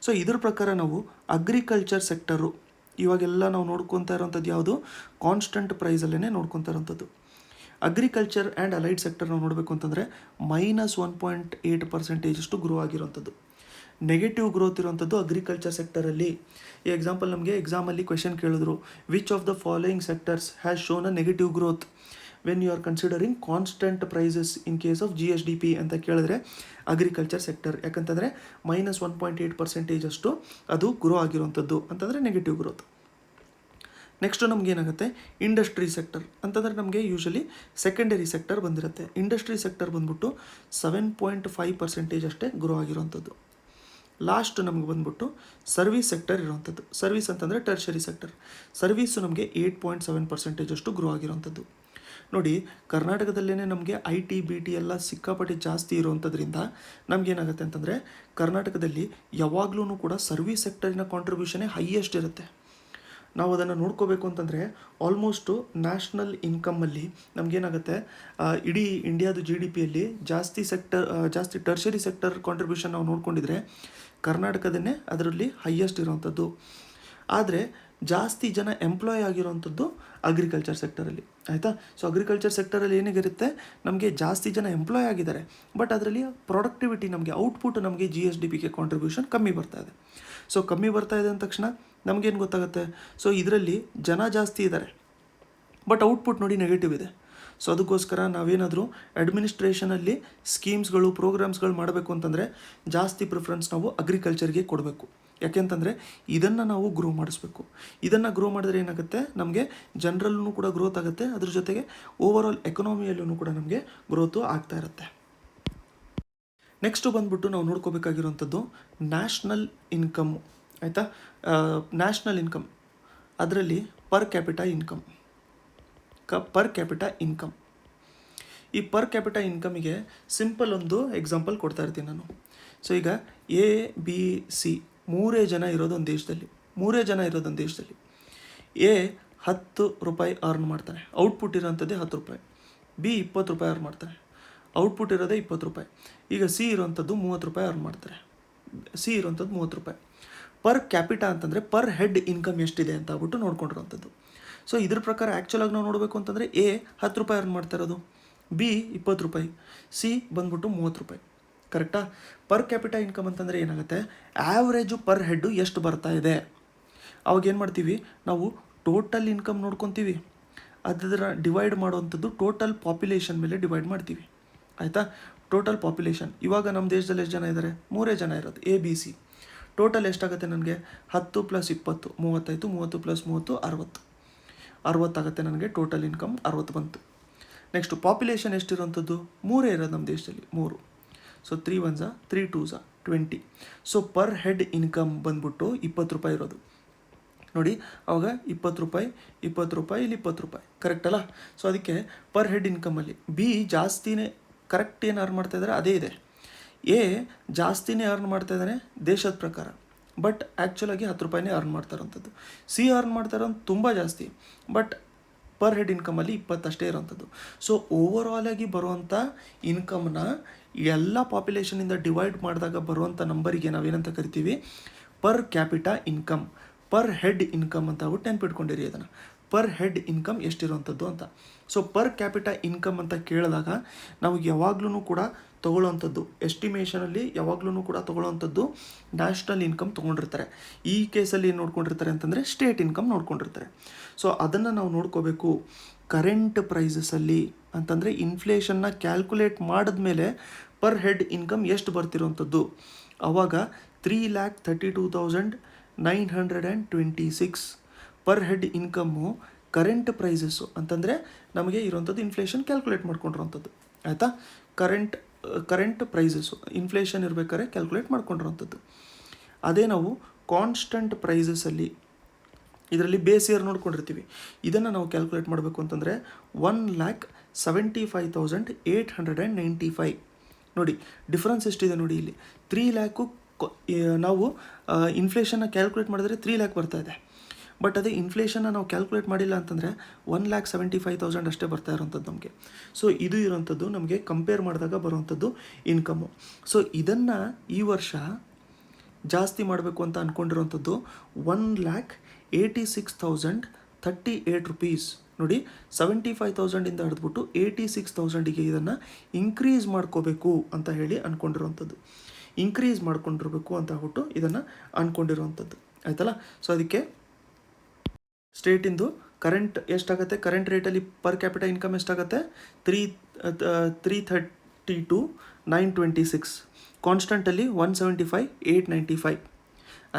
ಸೊ ಇದ್ರ ಪ್ರಕಾರ ನಾವು ಅಗ್ರಿಕಲ್ಚರ್ ಸೆಕ್ಟರು ಇವಾಗೆಲ್ಲ ನಾವು ನೋಡ್ಕೊತಾ ಇರೋವಂಥದ್ದು ಯಾವುದು ಕಾನ್ಸ್ಟೆಂಟ್ ಪ್ರೈಸಲ್ಲೇ ನೋಡ್ಕೊತಾ ಇರೋವಂಥದ್ದು. ಅಗ್ರಿಕಲ್ಚರ್ ಆ್ಯಂಡ್ ಅಲೈಡ್ ಸೆಕ್ಟರ್ ನಾವು ನೋಡಬೇಕು ಅಂತಂದರೆ -1.8% ಅಷ್ಟು ಗ್ರೋ ಆಗಿರೋವಂಥದ್ದು. ನೆಗೆಟಿವ್ ಗ್ರೋತ್ ಇರುವಂಥದ್ದು ಅಗ್ರಿಕಲ್ಚರ್ ಸೆಕ್ಟರಲ್ಲಿ. ಈ ಎಕ್ಸಾಂಪಲ್ ನಮಗೆ ಎಕ್ಸಾಮಲ್ಲಿ ಕ್ವೆಶನ್ ಕೇಳಿದ್ರು, which of the following sectors has shown a negative growth when you are considering constant prices in case of GSDP ಅಂತ ಕೇಳಿದ್ರೆ ಅಗ್ರಿಕಲ್ಚರ್ ಸೆಕ್ಟರ್. ಯಾಕಂತಂದರೆ -1.8% ಅಷ್ಟು ಅದು ಗ್ರೋ ಆಗಿರುವಂಥದ್ದು ಅಂತಂದರೆ ನೆಗೆಟಿವ್ ಗ್ರೋತ್. ನೆಕ್ಸ್ಟು ನಮಗೇನಾಗುತ್ತೆ ಇಂಡಸ್ಟ್ರಿ ಸೆಕ್ಟರ್ ಅಂತಂದರೆ ನಮಗೆ ಯೂಶಲಿ ಸೆಕೆಂಡರಿ ಸೆಕ್ಟರ್ ಬಂದಿರುತ್ತೆ. ಇಂಡಸ್ಟ್ರಿ ಸೆಕ್ಟರ್ ಬಂದ್ಬಿಟ್ಟು 7.5% ಅಷ್ಟೇ ಗ್ರೋ ಆಗಿರೋವಂಥದ್ದು. ಲಾಸ್ಟ್ ನಮಗೆ ಬಂದ್ಬಿಟ್ಟು ಸರ್ವಿಸ್ ಸೆಕ್ಟರ್ ಇರೋವಂಥದ್ದು. ಸರ್ವಿಸ್ ಅಂತಂದರೆ ಟರ್ಷರಿ ಸೆಕ್ಟರ್. ಸರ್ವೀಸು ನಮಗೆ 8.7% ಅಷ್ಟು ಗ್ರೋ ಆಗಿರೋವಂಥದ್ದು. ನೋಡಿ ಕರ್ನಾಟಕದಲ್ಲೇ ನಮಗೆ IT BT ಎಲ್ಲ ಸಿಕ್ಕಾಪಟ್ಟೆ ಜಾಸ್ತಿ ಇರೋವಂಥದ್ರಿಂದ ನಮಗೇನಾಗುತ್ತೆ ಅಂತಂದರೆ ಕರ್ನಾಟಕದಲ್ಲಿ ಯಾವಾಗಲೂ ಕೂಡ ಸರ್ವಿಸ್ ಸೆಕ್ಟರಿನ ಕಾಂಟ್ರಿಬ್ಯೂಷನೇ ಹೈಯೆಸ್ಟ್ ಇರುತ್ತೆ. ನಾವು ಅದನ್ನು ನೋಡ್ಕೋಬೇಕು ಅಂತಂದರೆ ಆಲ್ಮೋಸ್ಟು ನ್ಯಾಷನಲ್ ಇನ್ಕಮಲ್ಲಿ ನಮಗೇನಾಗುತ್ತೆ ಇಡೀ ಇಂಡಿಯಾದು GDPಯಲ್ಲಿ ಜಾಸ್ತಿ ಟರ್ಷರಿ ಸೆಕ್ಟರ್ ಕಾಂಟ್ರಿಬ್ಯೂಷನ್ ನಾವು ನೋಡ್ಕೊಂಡಿದ್ರೆ ಕರ್ನಾಟಕದನ್ನೇ ಅದರಲ್ಲಿ ಹೈಯೆಸ್ಟ್ ಇರೋವಂಥದ್ದು. ಆದರೆ ಜಾಸ್ತಿ ಜನ ಎಂಪ್ಲಾಯ್ ಆಗಿರೋವಂಥದ್ದು ಅಗ್ರಿಕಲ್ಚರ್ ಸೆಕ್ಟರಲ್ಲಿ, ಆಯಿತಾ. ಸೊ ಅಗ್ರಿಕಲ್ಚರ್ ಸೆಕ್ಟರಲ್ಲಿ ಏನಾಗಿರುತ್ತೆ, ನಮಗೆ ಜಾಸ್ತಿ ಜನ ಎಂಪ್ಲಾಯ್ ಆಗಿದ್ದಾರೆ, ಬಟ್ ಅದರಲ್ಲಿ ಪ್ರೊಡಕ್ಟಿವಿಟಿ ನಮಗೆ ಔಟ್ಪುಟ್ ನಮಗೆ GSDPಗೆ ಕಾಂಟ್ರಿಬ್ಯೂಷನ್ ಕಮ್ಮಿ ಬರ್ತಾ ಇದೆ. ಸೊ ಕಮ್ಮಿ ಬರ್ತಾ ಇದೆ ಅಂದ ತಕ್ಷಣ ನಮಗೇನು ಗೊತ್ತಾಗುತ್ತೆ, ಸೊ ಇದರಲ್ಲಿ ಜನ ಜಾಸ್ತಿ ಇದ್ದಾರೆ ಬಟ್ ಔಟ್ಪುಟ್ ನೋಡಿ ನೆಗೆಟಿವ್ ಇದೆ. ಸೊ ಅದಕ್ಕೋಸ್ಕರ ನಾವೇನಾದರೂ ಅಡ್ಮಿನಿಸ್ಟ್ರೇಷನಲ್ಲಿ ಸ್ಕೀಮ್ಸ್ಗಳು ಪ್ರೋಗ್ರಾಮ್ಸ್ಗಳು ಮಾಡಬೇಕು ಅಂತಂದರೆ ಜಾಸ್ತಿ ಪ್ರಿಫರೆನ್ಸ್ ನಾವು ಅಗ್ರಿಕಲ್ಚರ್ಗೆ ಕೊಡಬೇಕು. ಯಾಕೆಂತಂದರೆ ಇದನ್ನು ನಾವು ಗ್ರೋ ಮಾಡಿಸ್ಬೇಕು. ಇದನ್ನು ಗ್ರೋ ಮಾಡಿದ್ರೆ ಏನಾಗುತ್ತೆ, ನಮಗೆ ಜನರಲ್ಲೂ ಕೂಡ ಗ್ರೋತ್ ಆಗುತ್ತೆ, ಅದ್ರ ಜೊತೆಗೆ ಓವರಾಲ್ ಎಕನಾಮಿಯಲ್ಲೂ ಕೂಡ ನಮಗೆ ಗ್ರೋತು ಆಗ್ತಾ ಇರುತ್ತೆ. ನೆಕ್ಸ್ಟು ಬಂದ್ಬಿಟ್ಟು ನಾವು ನೋಡ್ಕೋಬೇಕಾಗಿರೋಂಥದ್ದು ನ್ಯಾಷನಲ್ ಇನ್ಕಮ್ಮು, ಆಯಿತಾ. ನ್ಯಾಷನಲ್ ಇನ್ಕಮ್ ಅದರಲ್ಲಿ ಪರ್ ಕ್ಯಾಪಿಟಾ ಇನ್ಕಮ್. ಈ ಪರ್ ಕ್ಯಾಪಿಟಾ ಇನ್ಕಮಿಗೆ ಸಿಂಪಲ್ ಒಂದು ಎಕ್ಸಾಂಪಲ್ ಕೊಡ್ತಾ ಇರ್ತೀನಿ ನಾನು. ಸೊ ಈಗ ABC ಮೂರೇ ಜನ ಇರೋದು ಒಂದು ದೇಶದಲ್ಲಿ ಎ 10 ರೂಪಾಯಿ ಅರ್ನ್ ಮಾಡ್ತಾನೆ, ಔಟ್ಪುಟ್ ಇರೋಂಥದ್ದೇ 10 ರೂಪಾಯಿ. ಬಿ 20 ರೂಪಾಯಿ ಅರ್ನ್ ಮಾಡ್ತಾನೆ, ಔಟ್ಪುಟ್ ಇರೋದೇ 20 ರೂಪಾಯಿ. ಈಗ ಸಿ ಇರೋಂಥದ್ದು 30 ರೂಪಾಯಿ ಅರ್ನ್ ಮಾಡ್ತಾರೆ, 30 ರೂಪಾಯಿ. ಪರ್ ಕ್ಯಾಪಿಟಾ ಅಂತಂದರೆ ಪರ್ ಹೆಡ್ ಇನ್ಕಮ್ ಎಷ್ಟಿದೆ ಅಂತ ಆಗ್ಬಿಟ್ಟು ನೋಡ್ಕೊಂಡಿರೋಂಥದ್ದು. ಸೊ ಇದ್ರ ಪ್ರಕಾರ ಆ್ಯಕ್ಚುಲಾಗಿ ನಾವು ನೋಡಬೇಕು ಅಂತಂದರೆ ಎ 10 ರೂಪಾಯಿ ಅರ್ನ್ ಮಾಡ್ತಾ ಇರೋದು, ಬಿ 20 ರೂಪಾಯಿ, ಸಿ ಬಂದ್ಬಿಟ್ಟು 30 ರೂಪಾಯಿ. ಕರೆಕ್ಟಾ? ಪರ್ ಕ್ಯಾಪಿಟಾ ಇನ್ಕಮ್ ಅಂತಂದರೆ ಏನಾಗುತ್ತೆ, ಆ್ಯಾವ್ರೇಜು ಪರ್ ಹೆಡ್ಡು ಎಷ್ಟು ಬರ್ತಾ ಇದೆ. ಅವಾಗ ಏನು ಮಾಡ್ತೀವಿ ನಾವು, ಟೋಟಲ್ ಇನ್ಕಮ್ ನೋಡ್ಕೊತೀವಿ, ಅದರ ಡಿವೈಡ್ ಮಾಡುವಂಥದ್ದು ಟೋಟಲ್ ಪಾಪ್ಯುಲೇಷನ್ ಮೇಲೆ ಡಿವೈಡ್ ಮಾಡ್ತೀವಿ, ಆಯಿತಾ. ಟೋಟಲ್ ಪಾಪ್ಯುಲೇಷನ್ ಇವಾಗ ನಮ್ಮ ದೇಶದಲ್ಲಿ ಎಷ್ಟು ಜನ ಇದ್ದಾರೆ, 3 ಜನ ಇರೋದು ABC. ಟೋಟಲ್ ಎಷ್ಟಾಗುತ್ತೆ ನನಗೆ, 10 + 20 35, 30 + 30 60 ಆಗುತ್ತೆ ನನಗೆ. ಟೋಟಲ್ ಇನ್ಕಮ್ 60 ಬಂತು. ನೆಕ್ಸ್ಟು ಪಾಪ್ಯುಲೇಷನ್ ಎಷ್ಟಿರೋಂಥದ್ದು, 3 ಇರೋದು ನಮ್ಮ ದೇಶದಲ್ಲಿ, 3. So 3 1s 3 2s 20. So per head income ಬಂದ್ಬಿಟ್ಟು 20 ರೂಪಾಯಿ ಇರೋದು ನೋಡಿ. ಅವಾಗ 20 ರೂಪಾಯಿ ಇಲ್ಲಿ 20 ರೂಪಾಯಿ, ಕರೆಕ್ಟ್ ಅಲ್ಲ. ಸೊ ಅದಕ್ಕೆ ಪರ್ ಹೆಡ್ ಇನ್ಕಮಲ್ಲಿ ಬಿ ಜಾಸ್ತಿನೇ ಕರೆಕ್ಟ್ ಏನು ಅರ್ನ್ ಮಾಡ್ತಾ ಇದ್ದಾರೆ ಅದೇ ಇದೆ. ಎ ಜಾಸ್ತಿನೇ ಅರ್ನ್ ಮಾಡ್ತಾ ಇದ್ದಾನೆ ದೇಶದ ಪ್ರಕಾರ, ಬಟ್ ಆ್ಯಕ್ಚುಲಾಗಿ 10 ರೂಪಾಯಿನೇ ಅರ್ನ್ ಮಾಡ್ತಾ ಇರೋಂಥದ್ದು. ಸಿ ಅರ್ನ್ ಮಾಡ್ತಾ ಇರೋದು ತುಂಬ ಜಾಸ್ತಿ, ಬಟ್ ಪರ್ ಹೆಡ್ ಇನ್ಕಮಲ್ಲಿ 20 ಅಷ್ಟೇ ಇರೋಂಥದ್ದು. ಸೊ ಓವರಾಲಾಗಿ ಬರುವಂಥ ಇನ್ಕಮ್ನ ಎಲ್ಲ ಪಾಪ್ಯುಲೇಷನಿಂದ ಡಿವೈಡ್ ಮಾಡಿದಾಗ ಬರುವಂಥ ನಂಬರಿಗೆ ನಾವೇನಂತ ಕರಿತೀವಿ, per capita income, per head income ಅಂತ ಆಗ್ಬಿಟ್ಟು ನೆನ್ಪಿಟ್ಕೊಂಡಿರಿ ಅದನ್ನು. ಪರ್ ಹೆಡ್ ಇನ್ಕಮ್ ಎಷ್ಟಿರೋವಂಥದ್ದು ಅಂತ. ಸೊ ಪರ್ ಕ್ಯಾಪಿಟಾ ಇನ್ಕಮ್ ಅಂತ ಕೇಳಿದಾಗ ನಾವು ಯಾವಾಗ್ಲೂ ಕೂಡ ತೊಗೊಳ್ಳೋವಂಥದ್ದು, ಎಸ್ಟಿಮೇಷನಲ್ಲಿ ಯಾವಾಗ್ಲೂ ಕೂಡ ತೊಗೊಳ್ಳೋವಂಥದ್ದು ನ್ಯಾಷನಲ್ ಇನ್ಕಮ್ ತೊಗೊಂಡಿರ್ತಾರೆ. ಈ ಕೇಸಲ್ಲಿ ಏನು ನೋಡ್ಕೊಂಡಿರ್ತಾರೆ ಅಂತಂದರೆ ಸ್ಟೇಟ್ ಇನ್ಕಮ್ ನೋಡ್ಕೊಂಡಿರ್ತಾರೆ. ಸೊ ಅದನ್ನು ನಾವು ನೋಡ್ಕೋಬೇಕು. ಕರೆಂಟ್ ಪ್ರೈಸಸಲ್ಲಿ ಅಂತಂದರೆ ಇನ್ಫ್ಲೇಷನ್ನ ಕ್ಯಾಲ್ಕುಲೇಟ್ ಮಾಡಿದ್ಮೇಲೆ ಪರ್ ಹೆಡ್ ಇನ್ಕಮ್ ಎಷ್ಟು ಬರ್ತಿರೋವಂಥದ್ದು, ಆವಾಗ 3,32,926 per head income current prices ಅಂತಂದರೆ ನಮಗೆ ಇರೋವಂಥದ್ದು ಇನ್ಫ್ಲೇಷನ್ ಕ್ಯಾಲ್ಕುಲೇಟ್ ಮಾಡ್ಕೊಂಡಿರೋವಂಥದ್ದು, ಆಯಿತಾ. ಕರೆಂಟ್ ಪ್ರೈಸಸ್ಸು ಇನ್ಫ್ಲೇಷನ್ ಇರಬೇಕಾದ್ರೆ ಕ್ಯಾಲ್ಕುಲೇಟ್ ಮಾಡ್ಕೊಂಡಿರೋವಂಥದ್ದು. ಅದೇ ನಾವು ಕಾನ್ಸ್ಟಂಟ್ ಪ್ರೈಸಸಲ್ಲಿ ಇದರಲ್ಲಿ ಬೇಸ್ ಇಯರ್ ನೋಡ್ಕೊಂಡಿರ್ತೀವಿ. ಇದನ್ನು ನಾವು ಕ್ಯಾಲ್ಕುಲೇಟ್ ಮಾಡಬೇಕು ಅಂತಂದರೆ 1,75,895 ನೋಡಿ. ಡಿಫ್ರೆನ್ಸ್ ಎಷ್ಟಿದೆ ನೋಡಿ ಇಲ್ಲಿ. 3 ಲ್ಯಾಕು ನಾವು ಇನ್ಫ್ಲೇಷನ್ನ ಕ್ಯಾಲ್ಕುಲೇಟ್ ಮಾಡಿದ್ರೆ 3 ಲ್ಯಾಕ್ ಬರ್ತಾ ಇದೆ, ಬಟ್ ಅದೇ ಇನ್ಫ್ಲೇಷನ್ನ ನಾವು ಕ್ಯಾಲ್ಕುಲೇಟ್ ಮಾಡಿಲ್ಲ ಅಂತಂದರೆ 1,75,000 ಅಷ್ಟೇ ಬರ್ತಾ ಇರೋಂಥದ್ದು ನಮಗೆ. ಸೊ ಇದು ಇರೋಂಥದ್ದು ನಮಗೆ ಕಂಪೇರ್ ಮಾಡಿದಾಗ ಬರುವಂಥದ್ದು ಇನ್ಕಮ್ಮು. ಸೊ ಇದನ್ನು ಈ ವರ್ಷ ಜಾಸ್ತಿ ಮಾಡಬೇಕು ಅಂತ ಅಂದ್ಕೊಂಡಿರೋಂಥದ್ದು 1,86,038 ರೂಪೀಸ್ ನೋಡಿ. 75,000ಇಂದ ಹಿಡಿದ್ಬಿಟ್ಟು 86,000ಗೆ ಇದನ್ನು ಇನ್ಕ್ರೀಸ್ ಮಾಡ್ಕೋಬೇಕು ಅಂತ ಹೇಳಿ ಅಂದ್ಕೊಂಡಿರೋವಂಥದ್ದು, ಇನ್ಕ್ರೀಸ್ ಮಾಡ್ಕೊಂಡಿರ್ಬೇಕು ಅಂತ ಹೇಳ್ಬಿಟ್ಟು ಇದನ್ನು ಅಂದ್ಕೊಂಡಿರೋವಂಥದ್ದು, ಆಯ್ತಲ್ಲ. ಸೊ ಅದಕ್ಕೆ ಸ್ಟೇಟಿಂದು ಕರೆಂಟ್ ಎಷ್ಟಾಗುತ್ತೆ, ಕರೆಂಟ್ ರೇಟಲ್ಲಿ ಪರ್ ಕ್ಯಾಪಿಟಲ್ ಇನ್ಕಮ್ ಎಷ್ಟಾಗುತ್ತೆ, 332,926. ಕಾನ್ಸ್ಟಂಟಲ್ಲಿ 175,895,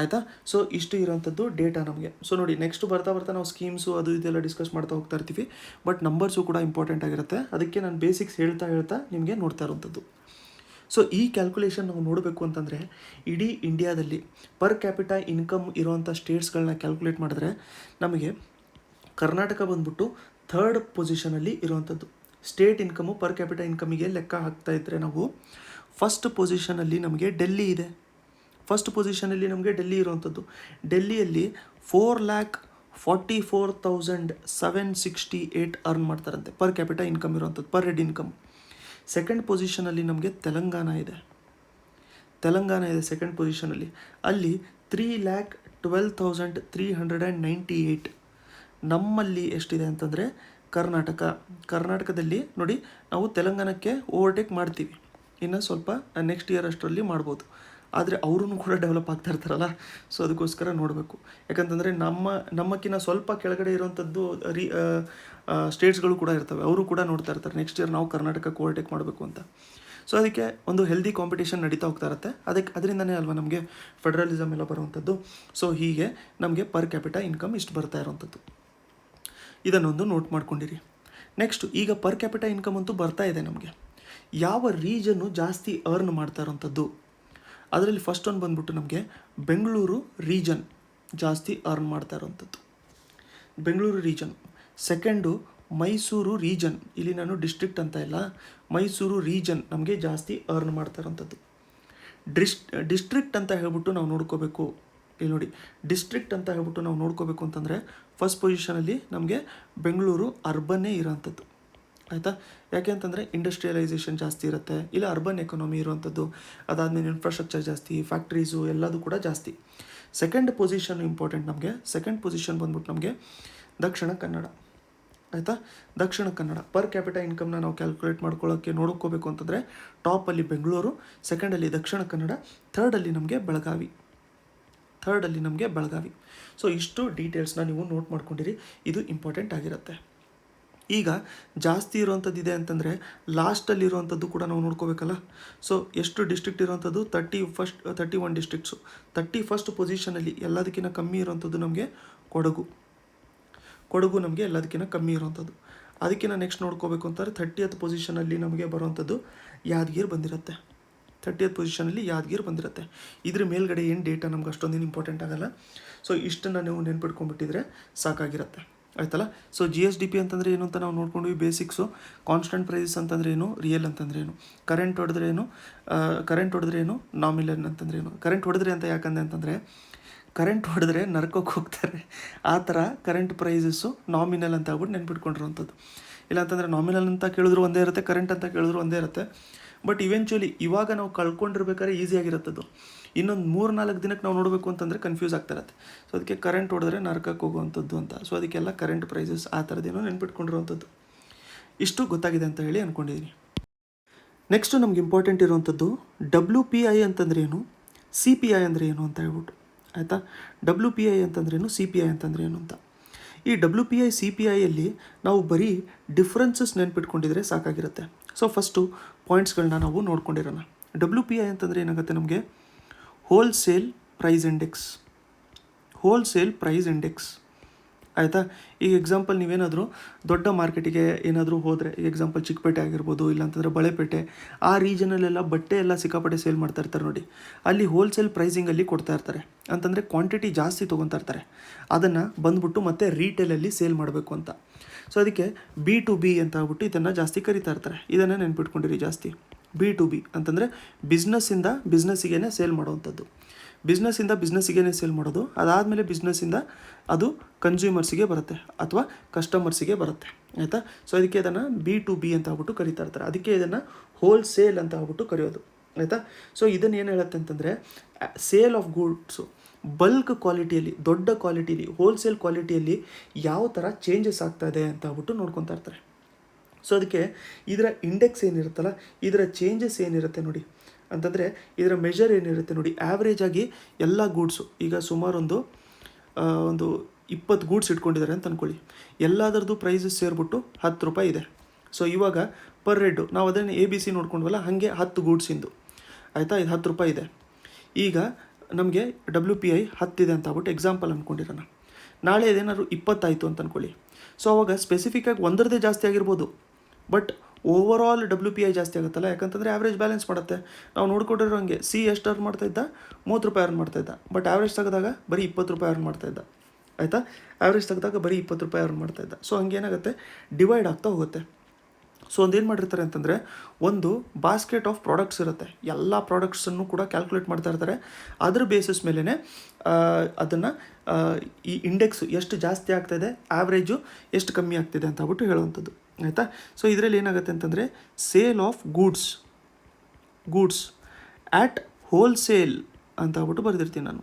ಆಯಿತಾ. ಸೊ ಇಷ್ಟು ಇರೋಂಥದ್ದು ಡೇಟಾ ನಮಗೆ. ಸೊ ನೋಡಿ, ನೆಕ್ಸ್ಟ್ ಬರ್ತಾ ನಾವು ಸ್ಕೀಮ್ಸು ಅದು ಇದೆಲ್ಲ ಡಿಸ್ಕಸ್ ಮಾಡ್ತಾ ಹೋಗ್ತಾ ಇರ್ತೀವಿ, ಬಟ್ ನಂಬರ್ಸು ಕೂಡ ಇಂಪಾರ್ಟೆಂಟ್ ಆಗಿರುತ್ತೆ. ಅದಕ್ಕೆ ನಾನು ಬೇಸಿಕ್ಸ್ ಹೇಳ್ತಾ ನಿಮಗೆ ನೋಡ್ತಾ ಇರೋಂಥದ್ದು. ಸೊ ಈ ಕ್ಯಾಲ್ಕುಲೇಷನ್ ನಾವು ನೋಡಬೇಕು ಅಂತಂದರೆ ಇಡೀ ಇಂಡಿಯಾದಲ್ಲಿ ಪರ್ ಕ್ಯಾಪಿಟಾ ಇನ್ಕಮ್ ಇರೋವಂಥ ಸ್ಟೇಟ್ಸ್ಗಳನ್ನ ಕ್ಯಾಲ್ಕುಲೇಟ್ ಮಾಡಿದ್ರೆ ನಮಗೆ ಕರ್ನಾಟಕ ಬಂದ್ಬಿಟ್ಟು 3rd ಪೊಸಿಷನಲ್ಲಿ ಇರೋವಂಥದ್ದು. ಸ್ಟೇಟ್ ಇನ್ಕಮು ಪರ್ ಕ್ಯಾಪಿಟಾ ಇನ್ಕಮಿಗೆ ಲೆಕ್ಕ ಹಾಕ್ತಾ ಇದ್ದರೆ ನಾವು ಫಸ್ಟ್ ಪೊಸಿಷನಲ್ಲಿ ನಮಗೆ ಡೆಲ್ಲಿ ಇದೆ. ಫಸ್ಟ್ ಪೊಸಿಷನಲ್ಲಿ ನಮಗೆ ಡೆಲ್ಲಿ ಇರೋವಂಥದ್ದು. ಡೆಲ್ಲಿಯಲ್ಲಿ 4,44,768 ಅರ್ನ್ ಮಾಡ್ತಾರಂತೆ ಪರ್ ಕ್ಯಾಪಿಟಾ ಇನ್ಕಮ್ ಇರೋವಂಥದ್ದು, ಪರ್ ಹೆಡ್ ಇನ್ಕಮ್. ಸೆಕೆಂಡ್ ಪೊಸಿಷನಲ್ಲಿ ನಮಗೆ ತೆಲಂಗಾಣ ಇದೆ ಸೆಕೆಂಡ್ ಪೊಸಿಷನಲ್ಲಿ. ಅಲ್ಲಿ 3,12,926 12,398. ನಮ್ಮಲ್ಲಿ ಎಷ್ಟಿದೆ ಅಂತಂದರೆ ಕರ್ನಾಟಕದಲ್ಲಿ ನೋಡಿ ನಾವು ತೆಲಂಗಾಣಕ್ಕೆ ಓವರ್ಟೇಕ್ ಮಾಡ್ತೀವಿ, ಇನ್ನು ಸ್ವಲ್ಪ ನೆಕ್ಸ್ಟ್ ಇಯರ್ ಅಷ್ಟರಲ್ಲಿ ಮಾಡ್ಬೋದು. ಆದರೆ ಅವರೂ ಕೂಡ ಡೆವಲಪ್ ಆಗ್ತಾ ಇರ್ತಾರಲ್ಲ, ಸೊ ಅದಕ್ಕೋಸ್ಕರ ನೋಡಬೇಕು. ಯಾಕಂತಂದರೆ ನಮ್ಮಕ್ಕಿಂತ ಸ್ವಲ್ಪ ಕೆಳಗಡೆ ಇರೋವಂಥದ್ದು ಸ್ಟೇಟ್ಸ್ಗಳು ಕೂಡ ಇರ್ತವೆ, ಅವರು ಕೂಡ ನೋಡ್ತಾ ಇರ್ತಾರೆ ನೆಕ್ಸ್ಟ್ ಇಯರ್ ನಾವು ಕರ್ನಾಟಕಕ್ಕೆ ಓವರ್ಟೇಕ್ ಮಾಡಬೇಕು ಅಂತ. ಸೊ ಅದಕ್ಕೆ ಒಂದು ಹೆಲ್ದಿ ಕಾಂಪಿಟೇಷನ್ ನಡೀತಾ ಹೋಗ್ತಾ ಇರುತ್ತೆ. ಅದರಿಂದನೇ ಅಲ್ವಾ ನಮಗೆ ಫೆಡರಲಿಸಮ್ ಎಲ್ಲ ಬರುವಂಥದ್ದು. ಸೊ ಹೀಗೆ ನಮಗೆ ಪರ್ ಕ್ಯಾಪಿಟಾ ಇನ್ಕಮ್ ಇಷ್ಟು ಬರ್ತಾ ಇರೋವಂಥದ್ದು. ಇದನ್ನೊಂದು ನೋಟ್ ಮಾಡ್ಕೊಂಡಿರಿ. ನೆಕ್ಸ್ಟ್, ಈಗ ಪರ್ ಕ್ಯಾಪಿಟಾ ಇನ್ಕಮ್ ಅಂತೂ ಬರ್ತಾ ಇದೆ ನಮಗೆ. ಯಾವ ರೀಜನ್ನು ಜಾಸ್ತಿ ಅರ್ನ್ ಮಾಡ್ತಾ ಇರೋವಂಥದ್ದು, ಅದರಲ್ಲಿ ಫಸ್ಟ್ ಒಂದು ಬಂದ್ಬಿಟ್ಟು ನಮಗೆ ಬೆಂಗಳೂರು ರೀಜನ್ ಜಾಸ್ತಿ ಅರ್ನ್ ಮಾಡ್ತಾ ಇರೋವಂಥದ್ದು, Bengaluru region. Second Mysuru region, ಇಲ್ಲಿ ನಾನು ಡಿಸ್ಟ್ರಿಕ್ಟ್ ಅಂತ ಇಲ್ಲ, ಮೈಸೂರು ರೀಜನ್ ನಮಗೆ ಜಾಸ್ತಿ ಅರ್ನ್ ಮಾಡ್ತಾ ಇರೋವಂಥದ್ದು. ಡಿಸ್ಟ್ರಿಕ್ಟ್ ಅಂತ ಹೇಳ್ಬಿಟ್ಟು ನಾವು ನೋಡ್ಕೋಬೇಕು. ಇಲ್ಲಿ ನೋಡಿ, ಡಿಸ್ಟ್ರಿಕ್ಟ್ ಅಂತ ಹೇಳ್ಬಿಟ್ಟು ನಾವು ನೋಡ್ಕೋಬೇಕು ಅಂತಂದರೆ ಫಸ್ಟ್ ಪೊಸಿಷನಲ್ಲಿ ನಮಗೆ ಬೆಂಗಳೂರು ಅರ್ಬನ್ನೇ ಇರೋವಂಥದ್ದು, ಆಯಿತಾ. ಯಾಕೆ ಅಂತಂದರೆ ಇಂಡಸ್ಟ್ರಿಯಲೈಸೇಷನ್ ಜಾಸ್ತಿ ಇರುತ್ತೆ, ಇಲ್ಲ ಅರ್ಬನ್ ಎಕಾನಮಿ ಇರುವಂಥದ್ದು, ಅದಾದಮೇಲೆ ಇನ್ಫ್ರಾಸ್ಟ್ರಕ್ಚರ್ ಜಾಸ್ತಿ, ಫ್ಯಾಕ್ಟ್ರೀಸು ಎಲ್ಲದು ಕೂಡ ಜಾಸ್ತಿ. ಸೆಕೆಂಡ್ ಪೊಸಿಷನ್ ಇಂಪಾರ್ಟೆಂಟ್ ನಮಗೆ. ಸೆಕೆಂಡ್ ಪೊಸಿಷನ್ ಬಂದ್ಬಿಟ್ಟು ನಮಗೆ ದಕ್ಷಿಣ ಕನ್ನಡ, ಆಯಿತಾ. ದಕ್ಷಿಣ ಕನ್ನಡ ಪರ್ ಕ್ಯಾಪಿಟಾ ಇನ್ಕಮ್ನ ನಾವು ಕ್ಯಾಲ್ಕುಲೇಟ್ ಮಾಡ್ಕೊಳ್ಳೋಕ್ಕೆ ನೋಡ್ಕೋಬೇಕು ಅಂತಂದರೆ ಟಾಪಲ್ಲಿ ಬೆಂಗಳೂರು, ಸೆಕೆಂಡಲ್ಲಿ ದಕ್ಷಿಣ ಕನ್ನಡ, ಥರ್ಡಲ್ಲಿ ನಮಗೆ ಬೆಳಗಾವಿ. ಸೊ ಇಷ್ಟು ಡೀಟೇಲ್ಸ್ನ ನೀವು ನೋಟ್ ಮಾಡ್ಕೊಂಡಿರಿ, ಇದು ಇಂಪಾರ್ಟೆಂಟ್ ಆಗಿರುತ್ತೆ. ಈಗ ಜಾಸ್ತಿ ಇರುವಂಥದ್ದು ಇದೆ ಅಂತಂದರೆ ಲಾಸ್ಟಲ್ಲಿರುವಂಥದ್ದು ಕೂಡ ನಾವು ನೋಡ್ಕೋಬೇಕಲ್ಲ. ಸೊ ಎಷ್ಟು ಡಿಸ್ಟ್ರಿಕ್ಟ್ ಇರುವಂಥದ್ದು 31 ಡಿಸ್ಟ್ರಿಕ್ಟ್ಸು. 31st ಪೊಸಿಷನಲ್ಲಿ ಎಲ್ಲದಕ್ಕಿಂತ ಕಮ್ಮಿ ಇರುವಂಥದ್ದು ನಮಗೆ ಕೊಡಗು ನಮಗೆ ಎಲ್ಲದಕ್ಕಿಂತ ಕಮ್ಮಿ ಇರುವಂಥದ್ದು. ಅದಕ್ಕಿಂತ ನೆಕ್ಸ್ಟ್ ನೋಡ್ಕೋಬೇಕು ಅಂತಂದರೆ 30th ಪೊಸಿಷನಲ್ಲಿ ನಮಗೆ ಬರುವಂಥದ್ದು ಯಾದಗಿರಿ ಬಂದಿರುತ್ತೆ. 30th ಪೊಸಿಷನಲ್ಲಿ ಯಾದಗಿರಿ ಬಂದಿರುತ್ತೆ. ಇದ್ರ ಮೇಲ್ಗಡೆ ಏನು ಡೇಟಾ ನಮ್ಗೆ ಅಷ್ಟೊಂದೇನು ಇಂಪಾರ್ಟೆಂಟ್ ಆಗಲ್ಲ. ಸೊ ಇಷ್ಟನ್ನು ನೀವು ನೆನ್ಪಿಟ್ಕೊಂಡ್ಬಿಟ್ಟಿದ್ರೆ ಸಾಕಾಗಿರುತ್ತೆ, ಆಯ್ತಲ್ಲ. ಸೊ GSDP ಅಂತಂದರೆ ಏನು ಅಂತ ನಾವು ನೋಡ್ಕೊಂಡ್ವಿ, ಬೇಸಿಕ್ಸು. ಕಾನ್ಸ್ಟೆಂಟ್ ಪ್ರೈಸಸ್ ಅಂತಂದರೆ ಏನು, ರಿಯಲ್ ಅಂತಂದರೆ ಏನು, ಕರೆಂಟ್ ಹೊಡೆದ್ರೆ ಏನು, ನಾಮಿನಲ್ ಅಂತಂದರೆ ಏನು. ಕರೆಂಟ್ ಹೊಡೆದ್ರೆ ಅಂತ ಯಾಕಂದರೆ ಅಂತಂದರೆ ಕರೆಂಟ್ ಹೊಡೆದ್ರೆ ನರ್ಕೋಕ್ಕೆ ಹೋಗ್ತಾರೆ, ಆ ಥರ ಕರೆಂಟ್ ಪ್ರೈಸಸ್ಸು ನಾಮಿನಲ್ ಅಂತ ಆಗ್ಬಿಟ್ಟು ನೆನ್ಪಿಟ್ಕೊಂಡಿರುವಂಥದ್ದು. ಇಲ್ಲ ಅಂತಂದರೆ ನಾಮಿನಲ್ ಅಂತ ಕೇಳಿದ್ರು ಒಂದೇ ಇರುತ್ತೆ, ಕರೆಂಟ್ ಅಂತ ಕೇಳಿದ್ರು ಒಂದೇ ಇರುತ್ತೆ. ಬಟ್ ಇವೆಂಚುಲಿ ಇವಾಗ ನಾವು ಕಳ್ಕೊಂಡಿರ್ಬೇಕಾದ್ರೆ ಈಸಿಯಾಗಿರುತ್ತದು. ಇನ್ನೊಂದು 3-4 ದಿನಕ್ಕೆ ನಾವು ನೋಡಬೇಕು ಅಂತಂದರೆ ಕನ್ಫ್ಯೂಸ್ ಆಗ್ತಾ ಇರುತ್ತೆ. ಸೊ ಅದಕ್ಕೆ ಕರೆಂಟ್ ಹೊಡೆದ್ರೆ ನರ್ಕಕ್ಕೆ ಹೋಗುವಂಥದ್ದು ಅಂತ. ಸೊ ಅದಕ್ಕೆಲ್ಲ ಕರೆಂಟ್ ಪ್ರೈಸಸ್ ಆ ಥರದ್ದೇನೋ ನೆನ್ಪಿಟ್ಕೊಂಡಿರುವಂಥದ್ದು. ಇಷ್ಟು ಗೊತ್ತಾಗಿದೆ ಅಂತ ಹೇಳಿ ಅಂದ್ಕೊಂಡಿದ್ದೀನಿ. ನೆಕ್ಸ್ಟು ನಮ್ಗೆ ಇಂಪಾರ್ಟೆಂಟ್ ಇರುವಂಥದ್ದು WPI ಅಂತಂದ್ರೆ ಏನು, CPI ಅಂದರೆ ಏನು ಅಂತ ಹೇಳ್ಬಿಟ್ಟು, ಆಯಿತಾ. WPI ಅಂತಂದ್ರೇನು, CPI ಅಂತಂದ್ರೆ ಏನು ಅಂತ. ಈ WPI CPIಯಲ್ಲಿ ನಾವು ಬರೀ ಡಿಫ್ರೆನ್ಸಸ್ ನೆನ್ಪಿಟ್ಕೊಂಡಿದ್ರೆ ಸಾಕಾಗಿರುತ್ತೆ. ಸೊ ಫಸ್ಟು ಪಾಯಿಂಟ್ಸ್ಗಳನ್ನ ನಾವು ನೋಡ್ಕೊಂಡಿರೋಣ. WPI ಅಂತಂದರೆ ಏನಾಗುತ್ತೆ ನಮಗೆ, ಹೋಲ್ಸೇಲ್ ಪ್ರೈಸ್ ಇಂಡೆಕ್ಸ್, ಆಯಿತಾ. ಈಗ ಎಕ್ಸಾಂಪಲ್ ನೀವೇನಾದರೂ ದೊಡ್ಡ ಮಾರ್ಕೆಟಿಗೆ ಏನಾದರೂ ಹೋದರೆ, ಈಗ ಎಕ್ಸಾಂಪಲ್ ಚಿಕ್ಕಪೇಟೆ ಆಗಿರ್ಬೋದು, ಇಲ್ಲಾಂತಂದರೆ ಬಳೆಪೇಟೆ, ಆ ರೀಜನಲ್ಲೆಲ್ಲ ಬಟ್ಟೆ ಎಲ್ಲ ಸಿಕ್ಕಾಪಟ್ಟೆ ಸೇಲ್ ಮಾಡ್ತಾ ಇರ್ತಾರೆ ನೋಡಿ. ಅಲ್ಲಿ ಹೋಲ್ಸೇಲ್ ಪ್ರೈಸಿಂಗಲ್ಲಿ ಕೊಡ್ತಾ ಇರ್ತಾರೆ, ಅಂತಂದರೆ ಕ್ವಾಂಟಿಟಿ ಜಾಸ್ತಿ ತೊಗೊತಾ ಇರ್ತಾರೆ. ಅದನ್ನು ಬಂದ್ಬಿಟ್ಟು ಮತ್ತೆ ರೀಟೇಲಲ್ಲಿ ಸೇಲ್ ಮಾಡಬೇಕು ಅಂತ. ಸೊ ಅದಕ್ಕೆ B2B ಅಂತ ಹೇಳ್ಬಿಟ್ಟು ಇದನ್ನು ಜಾಸ್ತಿ ಕರಿತಾ ಇರ್ತಾರೆ. ಇದನ್ನು ನೆನ್ಪಿಟ್ಕೊಂಡಿರಿ ಜಾಸ್ತಿ. B2B ಅಂತಂದರೆ ಬಿಸ್ನೆಸ್ಸಿಂದ ಬಿಸ್ನೆಸ್ಸಿಗೆ ಸೇಲ್ ಮಾಡುವಂಥದ್ದು, ಬಿಸ್ನೆಸ್ಸಿಗೆ ಸೇಲ್ ಮಾಡೋದು. ಅದಾದಮೇಲೆ ಬಿಸ್ನೆಸ್ಸಿಂದ ಅದು ಕನ್ಸ್ಯೂಮರ್ಸಿಗೆ ಬರುತ್ತೆ ಅಥವಾ ಕಸ್ಟಮರ್ಸಿಗೆ ಬರುತ್ತೆ, ಆಯಿತಾ. ಸೊ ಅದಕ್ಕೆ ಇದನ್ನು B2B ಅಂತ ಹೇಳ್ಬಿಟ್ಟು ಕರಿತಾ ಇರ್ತಾರೆ. ಅದಕ್ಕೆ ಇದನ್ನು ಹೋಲ್ಸೇಲ್ ಅಂತ ಹೇಳ್ಬಿಟ್ಟು ಕರೆಯೋದು, ಆಯಿತಾ. ಸೊ ಇದನ್ನು ಏನು ಹೇಳುತ್ತೆ ಅಂತಂದರೆ ಸೇಲ್ ಆಫ್ ಗೂಡ್ಸು ಬಲ್ಕ್ ಕ್ವಾಲಿಟಿಯಲ್ಲಿ, ದೊಡ್ಡ ಕ್ವಾಲಿಟಿಲಿ, ಹೋಲ್ಸೇಲ್ ಕ್ವಾಲಿಟಿಯಲ್ಲಿ ಯಾವ ಥರ ಚೇಂಜಸ್ ಆಗ್ತಾ ಇದೆ ಅಂತ ಹೇಳ್ಬಿಟ್ಟು ನೋಡ್ಕೊತಾ ಇರ್ತಾರೆ. ಸೊ ಅದಕ್ಕೆ ಇದರ ಇಂಡೆಕ್ಸ್ ಏನಿರುತ್ತಲ್ಲ, ಇದರ ಚೇಂಜಸ್ ಏನಿರುತ್ತೆ ನೋಡಿ ಅಂತಂದರೆ, ಇದರ ಮೆಷರ್ ಏನಿರುತ್ತೆ ನೋಡಿ. ಆ್ಯಾವ್ರೇಜ್ ಆಗಿ ಎಲ್ಲ ಗೂಡ್ಸು, ಈಗ ಸುಮಾರು ಒಂದು 20 ಗೂಡ್ಸ್ ಇಟ್ಕೊಂಡಿದ್ದಾರೆ ಅಂತ ಅಂದ್ಕೊಳ್ಳಿ. ಎಲ್ಲದರದ್ದು ಪ್ರೈಸಸ್ ಸೇರಿಬಿಟ್ಟು 10 ರೂಪಾಯಿ ಇದೆ. ಸೊ ಇವಾಗ ಪರ್ ಹೆಡ್ಡು ನಾವು ಅದನ್ನು ABC ನೋಡ್ಕೊಂಡ್ವಲ್ಲ, ಹಾಗೆ 10 ಗೂಡ್ಸಿಂದು, ಆಯಿತಾ. ಇದು 10 ರೂಪಾಯಿ ಇದೆ. ಈಗ ನಮಗೆ WPI 10 ಇದೆ ಅಂತ ಆಗ್ಬಿಟ್ಟು ಎಕ್ಸಾಂಪಲ್ ಅಂದ್ಕೊಂಡಿರೋಣ. ನಾಳೆ ಇದೇನಾದ್ರು 20 ಆಯಿತು ಅಂತ ಅಂದ್ಕೊಳ್ಳಿ. ಸೊ ಅವಾಗ ಸ್ಪೆಸಿಫಿಕ್ಕಾಗಿ ಒಂದರದೇ ಜಾಸ್ತಿ ಆಗಿರ್ಬೋದು, ಬಟ್ ಓವರಾಲ್ WPI ಜಾಸ್ತಿ ಆಗುತ್ತಲ್ಲ. ಯಾಕಂತಂದರೆ ಆ್ಯಾವ್ರೇಜ್ ಬ್ಯಾಲೆನ್ಸ್ ಮಾಡುತ್ತೆ. ನಾವು ನೋಡ್ಕೊಂಡಿರೋ ಹಂಗೆ C ಎಷ್ಟು ಅರ್ನ್ ಮಾಡ್ತಾಯಿದ್ದ, 30 ರೂಪಾಯಿ ಅರ್ನ್ ಮಾಡ್ತಾಯಿದ್ದ. ಬಟ್ ಆ್ಯಾವ್ರೇಜ್ ತೆಗೆದಾಗ ಬರೀ 20 ರೂಪಾಯಿ ಅರ್ನ್ ಮಾಡ್ತಾಯಿದ್ದ, ಆಯಿತಾ. ಆ್ಯಾವ್ರೇಜ್ ತೆಗೆದಾಗ ಬರೀ 20 ರೂಪಾಯಿ ಅರ್ನ್ ಮಾಡ್ತಾಯಿದ್ದ. ಸೊ ಹಂಗೇನಾಗುತ್ತೆ, ಡಿವೈಡ್ ಆಗ್ತಾ ಹೋಗುತ್ತೆ. ಸೊ ಒಂದೇನು ಮಾಡಿರ್ತಾರೆ ಅಂತಂದರೆ, ಒಂದು ಬಾಸ್ಕೆಟ್ ಆಫ್ ಪ್ರಾಡಕ್ಟ್ಸ್ ಇರುತ್ತೆ, ಎಲ್ಲ ಪ್ರಾಡಕ್ಟ್ಸನ್ನು ಕೂಡ ಕ್ಯಾಲ್ಕುಲೇಟ್ ಮಾಡ್ತಾ ಇರ್ತಾರೆ. ಅದ್ರ ಬೇಸಿಸ್ ಮೇಲೇ ಅದನ್ನು ಈ ಇಂಡೆಕ್ಸ್ ಎಷ್ಟು ಜಾಸ್ತಿ ಆಗ್ತಾಯಿದೆ, ಆ್ಯಾವ್ರೇಜು ಎಷ್ಟು ಕಮ್ಮಿ ಆಗ್ತಿದೆ ಅಂತ ಹೇಳ್ಬಿಟ್ಟು ಹೇಳುವಂಥದ್ದು, ಆಯಿತಾ. ಸೊ ಇದರಲ್ಲಿ ಏನಾಗುತ್ತೆ ಅಂತಂದರೆ, sale of goods at wholesale ಅಂತ ಹೇಳ್ಬಿಟ್ಟು ಬರೆದಿರ್ತೀನಿ ನಾನು,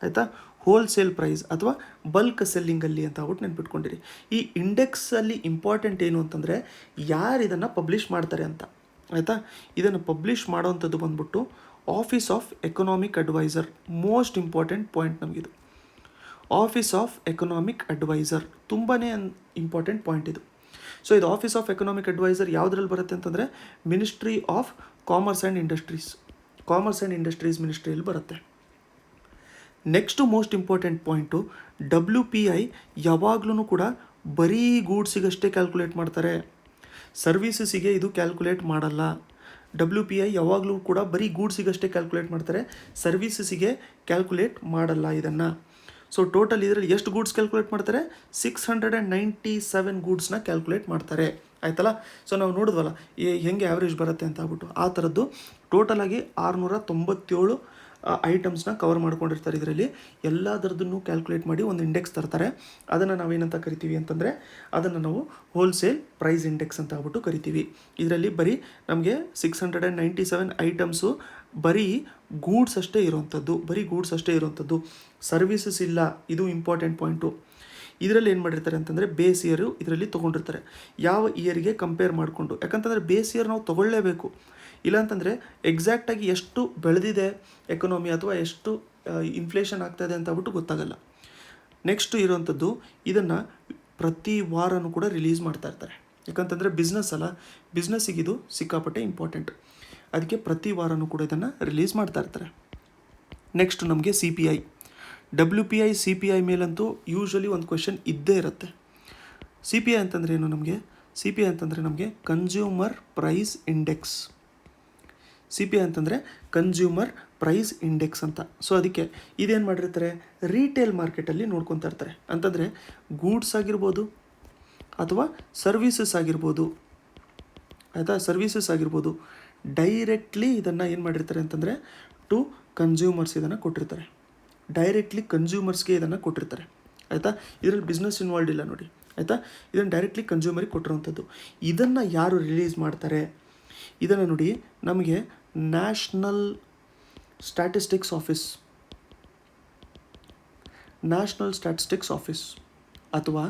ಆಯಿತಾ. ಹೋಲ್ಸೇಲ್ ಪ್ರೈಸ್ ಅಥವಾ ಬಲ್ಕ್ ಸೆಲ್ಲಿಂಗಲ್ಲಿ ಅಂತ ಆಗ್ಬಿಟ್ಟು ನೆನ್ಪಿಟ್ಕೊಂಡಿರಿ. ಈ ಇಂಡೆಕ್ಸಲ್ಲಿ ಇಂಪಾರ್ಟೆಂಟ್ ಏನು ಅಂತಂದರೆ ಯಾರು ಇದನ್ನು ಪಬ್ಲಿಷ್ ಮಾಡ್ತಾರೆ ಅಂತ, ಆಯಿತಾ. ಇದನ್ನು ಪಬ್ಲಿಷ್ ಮಾಡೋವಂಥದ್ದು ಬಂದ್ಬಿಟ್ಟು office of economic adviser. Most important point ನಮಗಿದು, ಆಫೀಸ್ ಆಫ್ ಎಕನಾಮಿಕ್ ಅಡ್ವೈಸರ್ ತುಂಬಾ ಇಂಪಾರ್ಟೆಂಟ್ ಪಾಯಿಂಟ್ ಇದು. ಸೊ ಇದು ಆಫೀಸ್ ಆಫ್ ಎಕನಾಮಿಕ್ ಅಡ್ವೈಸರ್ ಯಾವುದ್ರಲ್ಲಿ ಬರುತ್ತೆ ಅಂತಂದರೆ ministry of commerce and industries, commerce and industries ಮಿನಿಸ್ಟ್ರಿಯಲ್ಲಿ ಬರುತ್ತೆ. Next most important point, WPI ಯಾವಾಗಲೂ ಕೂಡ ಬರೀ ಗೂಡ್ಸಿಗಷ್ಟೇ ಕ್ಯಾಲ್ಕುಲೇಟ್ ಮಾಡ್ತಾರೆ, ಸರ್ವೀಸಸ್ಸಿಗೆ ಇದು ಕ್ಯಾಲ್ಕುಲೇಟ್ ಮಾಡಲ್ಲ. WPI ಯಾವಾಗಲೂ ಕೂಡ ಬರೀ ಗೂಡ್ಸಿಗಷ್ಟೇ ಕ್ಯಾಲ್ಕುಲೇಟ್ ಮಾಡ್ತಾರೆ, ಸರ್ವೀಸಸ್ಸಿಗೆ ಕ್ಯಾಲ್ಕುಲೇಟ್ ಮಾಡಲ್ಲ ಇದನ್ನು. ಸೊ ಟೋಟಲ್ ಇದರಲ್ಲಿ ಎಷ್ಟು ಗೂಡ್ಸ್ ಕ್ಯಾಲ್ಕುಲೇಟ್ ಮಾಡ್ತಾರೆ, 697 ಗೂಡ್ಸ್ನ ಕ್ಯಾಲ್ಕುಲೇಟ್ ಮಾಡ್ತಾರೆ, ಆಯ್ತಲ್ಲ. ಸೊ ನಾವು ನೋಡಿದ್ವಲ್ಲ ಹೆಂಗೆ ಆ್ಯಾವ್ರೇಜ್ ಬರುತ್ತೆ ಅಂತ ಆಗ್ಬಿಟ್ಟು, ಆ ಥರದ್ದು ಟೋಟಲಾಗಿ 697 ಐಟಮ್ಸ್ನ ಕವರ್ ಮಾಡ್ಕೊಂಡಿರ್ತಾರೆ. ಇದರಲ್ಲಿ ಎಲ್ಲದರದನ್ನು ಕ್ಯಾಲ್ಕುಲೇಟ್ ಮಾಡಿ ಒಂದು ಇಂಡೆಕ್ಸ್ ತರ್ತಾರೆ. ಅದನ್ನು ನಾವೇನಂತ ಕರಿತೀವಿ ಅಂತಂದರೆ ಅದನ್ನು ನಾವು ಹೋಲ್ಸೇಲ್ ಪ್ರೈಸ್ ಇಂಡೆಕ್ಸ್ ಅಂತ ಆಗ್ಬಿಟ್ಟು ಕರಿತೀವಿ. ಇದರಲ್ಲಿ ಬರೀ ನಮಗೆ 697 ಐಟಮ್ಸು ಬರೀ ಗೂಡ್ಸ್ ಅಷ್ಟೇ ಇರೋವಂಥದ್ದು, ಸರ್ವೀಸಸ್ ಇಲ್ಲ. ಇದು ಇಂಪಾರ್ಟೆಂಟ್ ಪಾಯಿಂಟು. ಇದರಲ್ಲಿ ಏನು ಮಾಡಿರ್ತಾರೆ ಅಂತಂದರೆ ಬೇಸ್ ಇಯರು ಇದರಲ್ಲಿ ತೊಗೊಂಡಿರ್ತಾರೆ, ಯಾವ ಇಯರ್ಗೆ ಕಂಪೇರ್ ಮಾಡಿಕೊಂಡು. ಯಾಕಂತಂದರೆ ಬೇಸ್ ಇಯರ್ ನಾವು ತೊಗೊಳ್ಳೇಬೇಕು, ಇಲ್ಲಾಂತಂದರೆ ಎಕ್ಸಾಕ್ಟಾಗಿ ಎಷ್ಟು ಬೆಳೆದಿದೆ ಎಕನಾಮಿ ಅಥವಾ ಎಷ್ಟು ಇನ್ಫ್ಲೇಷನ್ ಆಗ್ತಾಯಿದೆ ಅಂತ ಆಗ್ಬಿಟ್ಟು ಗೊತ್ತಾಗಲ್ಲ. ನೆಕ್ಸ್ಟು ಇರೋವಂಥದ್ದು, ಇದನ್ನು ಪ್ರತಿ ವಾರನೂ ಕೂಡ ರಿಲೀಸ್ ಮಾಡ್ತಾ ಇರ್ತಾರೆ. ಯಾಕಂತಂದರೆ ಬಿಸ್ನೆಸ್ ಅಲ್ಲ, ಬಿಸ್ನೆಸ್ಸಿಗೆ ಇದು ಸಿಕ್ಕಾಪಟ್ಟೆ ಇಂಪಾರ್ಟೆಂಟ್, ಅದಕ್ಕೆ ಪ್ರತಿ ವಾರನೂ ಕೂಡ ಇದನ್ನು ರಿಲೀಸ್ ಮಾಡ್ತಾ ಇರ್ತಾರೆ. ನೆಕ್ಸ್ಟ್ ನಮಗೆ CPI, WPI CPI ಮೇಲಂತೂ ಯೂಶ್ವಲಿ ಒಂದು ಕ್ವೆಶನ್ ಇದ್ದೇ ಇರುತ್ತೆ. CPI ಅಂತಂದರೆ ಏನು ನಮಗೆ, CPI ಅಂತಂದರೆ ನಮಗೆ ಕನ್ಸ್ಯೂಮರ್ ಪ್ರೈಸ್ ಇಂಡೆಕ್ಸ್. CPI ಅಂತಂದರೆ ಕನ್ಸ್ಯೂಮರ್ ಪ್ರೈಸ್ ಇಂಡೆಕ್ಸ್ ಅಂತ. ಸೊ ಅದಕ್ಕೆ ಇದೇನು ಮಾಡಿರ್ತಾರೆ, ರೀಟೇಲ್ ಮಾರ್ಕೆಟಲ್ಲಿ ನೋಡ್ಕೊತಾ ಇರ್ತಾರೆ. ಅಂತಂದರೆ ಗೂಡ್ಸ್ ಆಗಿರ್ಬೋದು ಅಥವಾ ಸರ್ವೀಸಸ್ ಆಗಿರ್ಬೋದು, ಆಯಿತಾ, ಸರ್ವೀಸಸ್ ಆಗಿರ್ಬೋದು, ಡೈರೆಕ್ಟ್ಲಿ ಇದನ್ನು ಏನು ಮಾಡಿರ್ತಾರೆ ಅಂತಂದರೆ ಟು ಕನ್ಸ್ಯೂಮರ್ಸ್ ಇದನ್ನು ಕೊಟ್ಟಿರ್ತಾರೆ, ಡೈರೆಕ್ಟ್ಲಿ ಕನ್ಸ್ಯೂಮರ್ಸ್ಗೆ ಇದನ್ನು ಕೊಟ್ಟಿರ್ತಾರೆ, ಆಯಿತಾ. ಇದರಲ್ಲಿ ಬಿಸ್ನೆಸ್ ಇನ್ವಾಲ್ವ್ ಇಲ್ಲ ನೋಡಿ, ಆಯಿತಾ. ಇದನ್ನು ಡೈರೆಕ್ಟ್ಲಿ ಕನ್ಸ್ಯೂಮರಿಗೆ ಕೊಟ್ಟಿರೋವಂಥದ್ದು. ಇದನ್ನು ಯಾರು ರಿಲೀಸ್ ಮಾಡ್ತಾರೆ, ಇದನ್ನು ನೋಡಿ ನಮಗೆ ನ್ಯಾಷನಲ್ ಸ್ಟ್ಯಾಟಿಸ್ಟಿಕ್ಸ್ ಆಫೀಸ್ ಅಥವಾ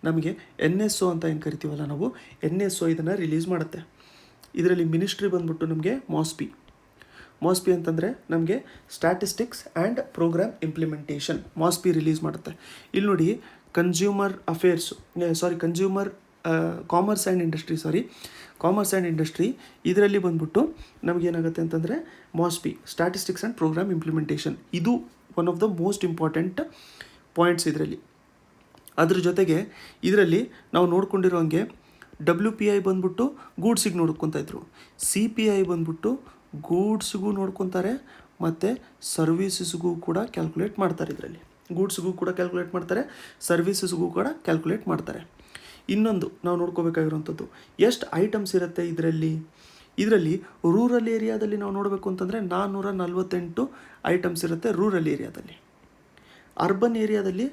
ನಮಗೆ NSO ಅಂತ ಏನು ಕರಿತೀವಲ್ಲ ನಾವು, NSO ಇದನ್ನು ರಿಲೀಸ್ ಮಾಡುತ್ತೆ. ಇದರಲ್ಲಿ ಮಿನಿಸ್ಟ್ರಿ ಬಂದ್ಬಿಟ್ಟು ನಮಗೆ ಮಾಸ್ಪಿ ಅಂತಂದರೆ ನಮಗೆ statistics and programme implementation, MoSPI release ಮಾಡುತ್ತೆ. ಇಲ್ಲಿ ನೋಡಿ ಕಾಮರ್ಸ್ ಆ್ಯಂಡ್ ಇಂಡಸ್ಟ್ರಿ ಇದರಲ್ಲಿ ಬಂದ್ಬಿಟ್ಟು ನಮಗೇನಾಗುತ್ತೆ ಅಂತಂದರೆ ಮಾಸ್ಪಿ, ಸ್ಟ್ಯಾಟಿಸ್ಟಿಕ್ಸ್ ಆ್ಯಂಡ್ ಪ್ರೋಗ್ರಾಮ್ ಇಂಪ್ಲಿಮೆಂಟೇಷನ್, ಇದು one of the most important points ಇದರಲ್ಲಿ. ಅದ್ರ ಜೊತೆಗೆ ಇದರಲ್ಲಿ ನಾವು ನೋಡ್ಕೊಂಡಿರೋ ಹಂಗೆ WPI ಬಂದ್ಬಿಟ್ಟು ಗೂಡ್ಸಿಗೆ ನೋಡ್ಕೊತಾ ಇದ್ರು, CPI ಬಂದ್ಬಿಟ್ಟು ಗೂಡ್ಸ್ಗೂ ನೋಡ್ಕೊತಾರೆ ಮತ್ತು ಸರ್ವೀಸಸ್ಗೂ ಕೂಡ ಕ್ಯಾಲ್ಕುಲೇಟ್ ಮಾಡ್ತಾರೆ. ಇದರಲ್ಲಿ ಗೂಡ್ಸ್ಗೂ ಕೂಡ ಕ್ಯಾಲ್ಕುಲೇಟ್ ಮಾಡ್ತಾರೆ, ಸರ್ವೀಸಸ್ಗೂ ಕೂಡ ಕ್ಯಾಲ್ಕುಲೇಟ್ ಮಾಡ್ತಾರೆ. ಇನ್ನೊಂದು ನಾವು ನೋಡ್ಕೋಬೇಕಾಗಿರೋವಂಥದ್ದು, ಎಷ್ಟು ಐಟಮ್ಸ್ ಇರುತ್ತೆ ಇದರಲ್ಲಿ ರೂರಲ್ ಏರಿಯಾದಲ್ಲಿ ನಾವು ನೋಡಬೇಕು ಅಂತಂದರೆ 448 ಐಟಮ್ಸ್ ಇರುತ್ತೆ ರೂರಲ್ ಏರಿಯಾದಲ್ಲಿ. ಅರ್ಬನ್ ಏರಿಯಾದಲ್ಲಿ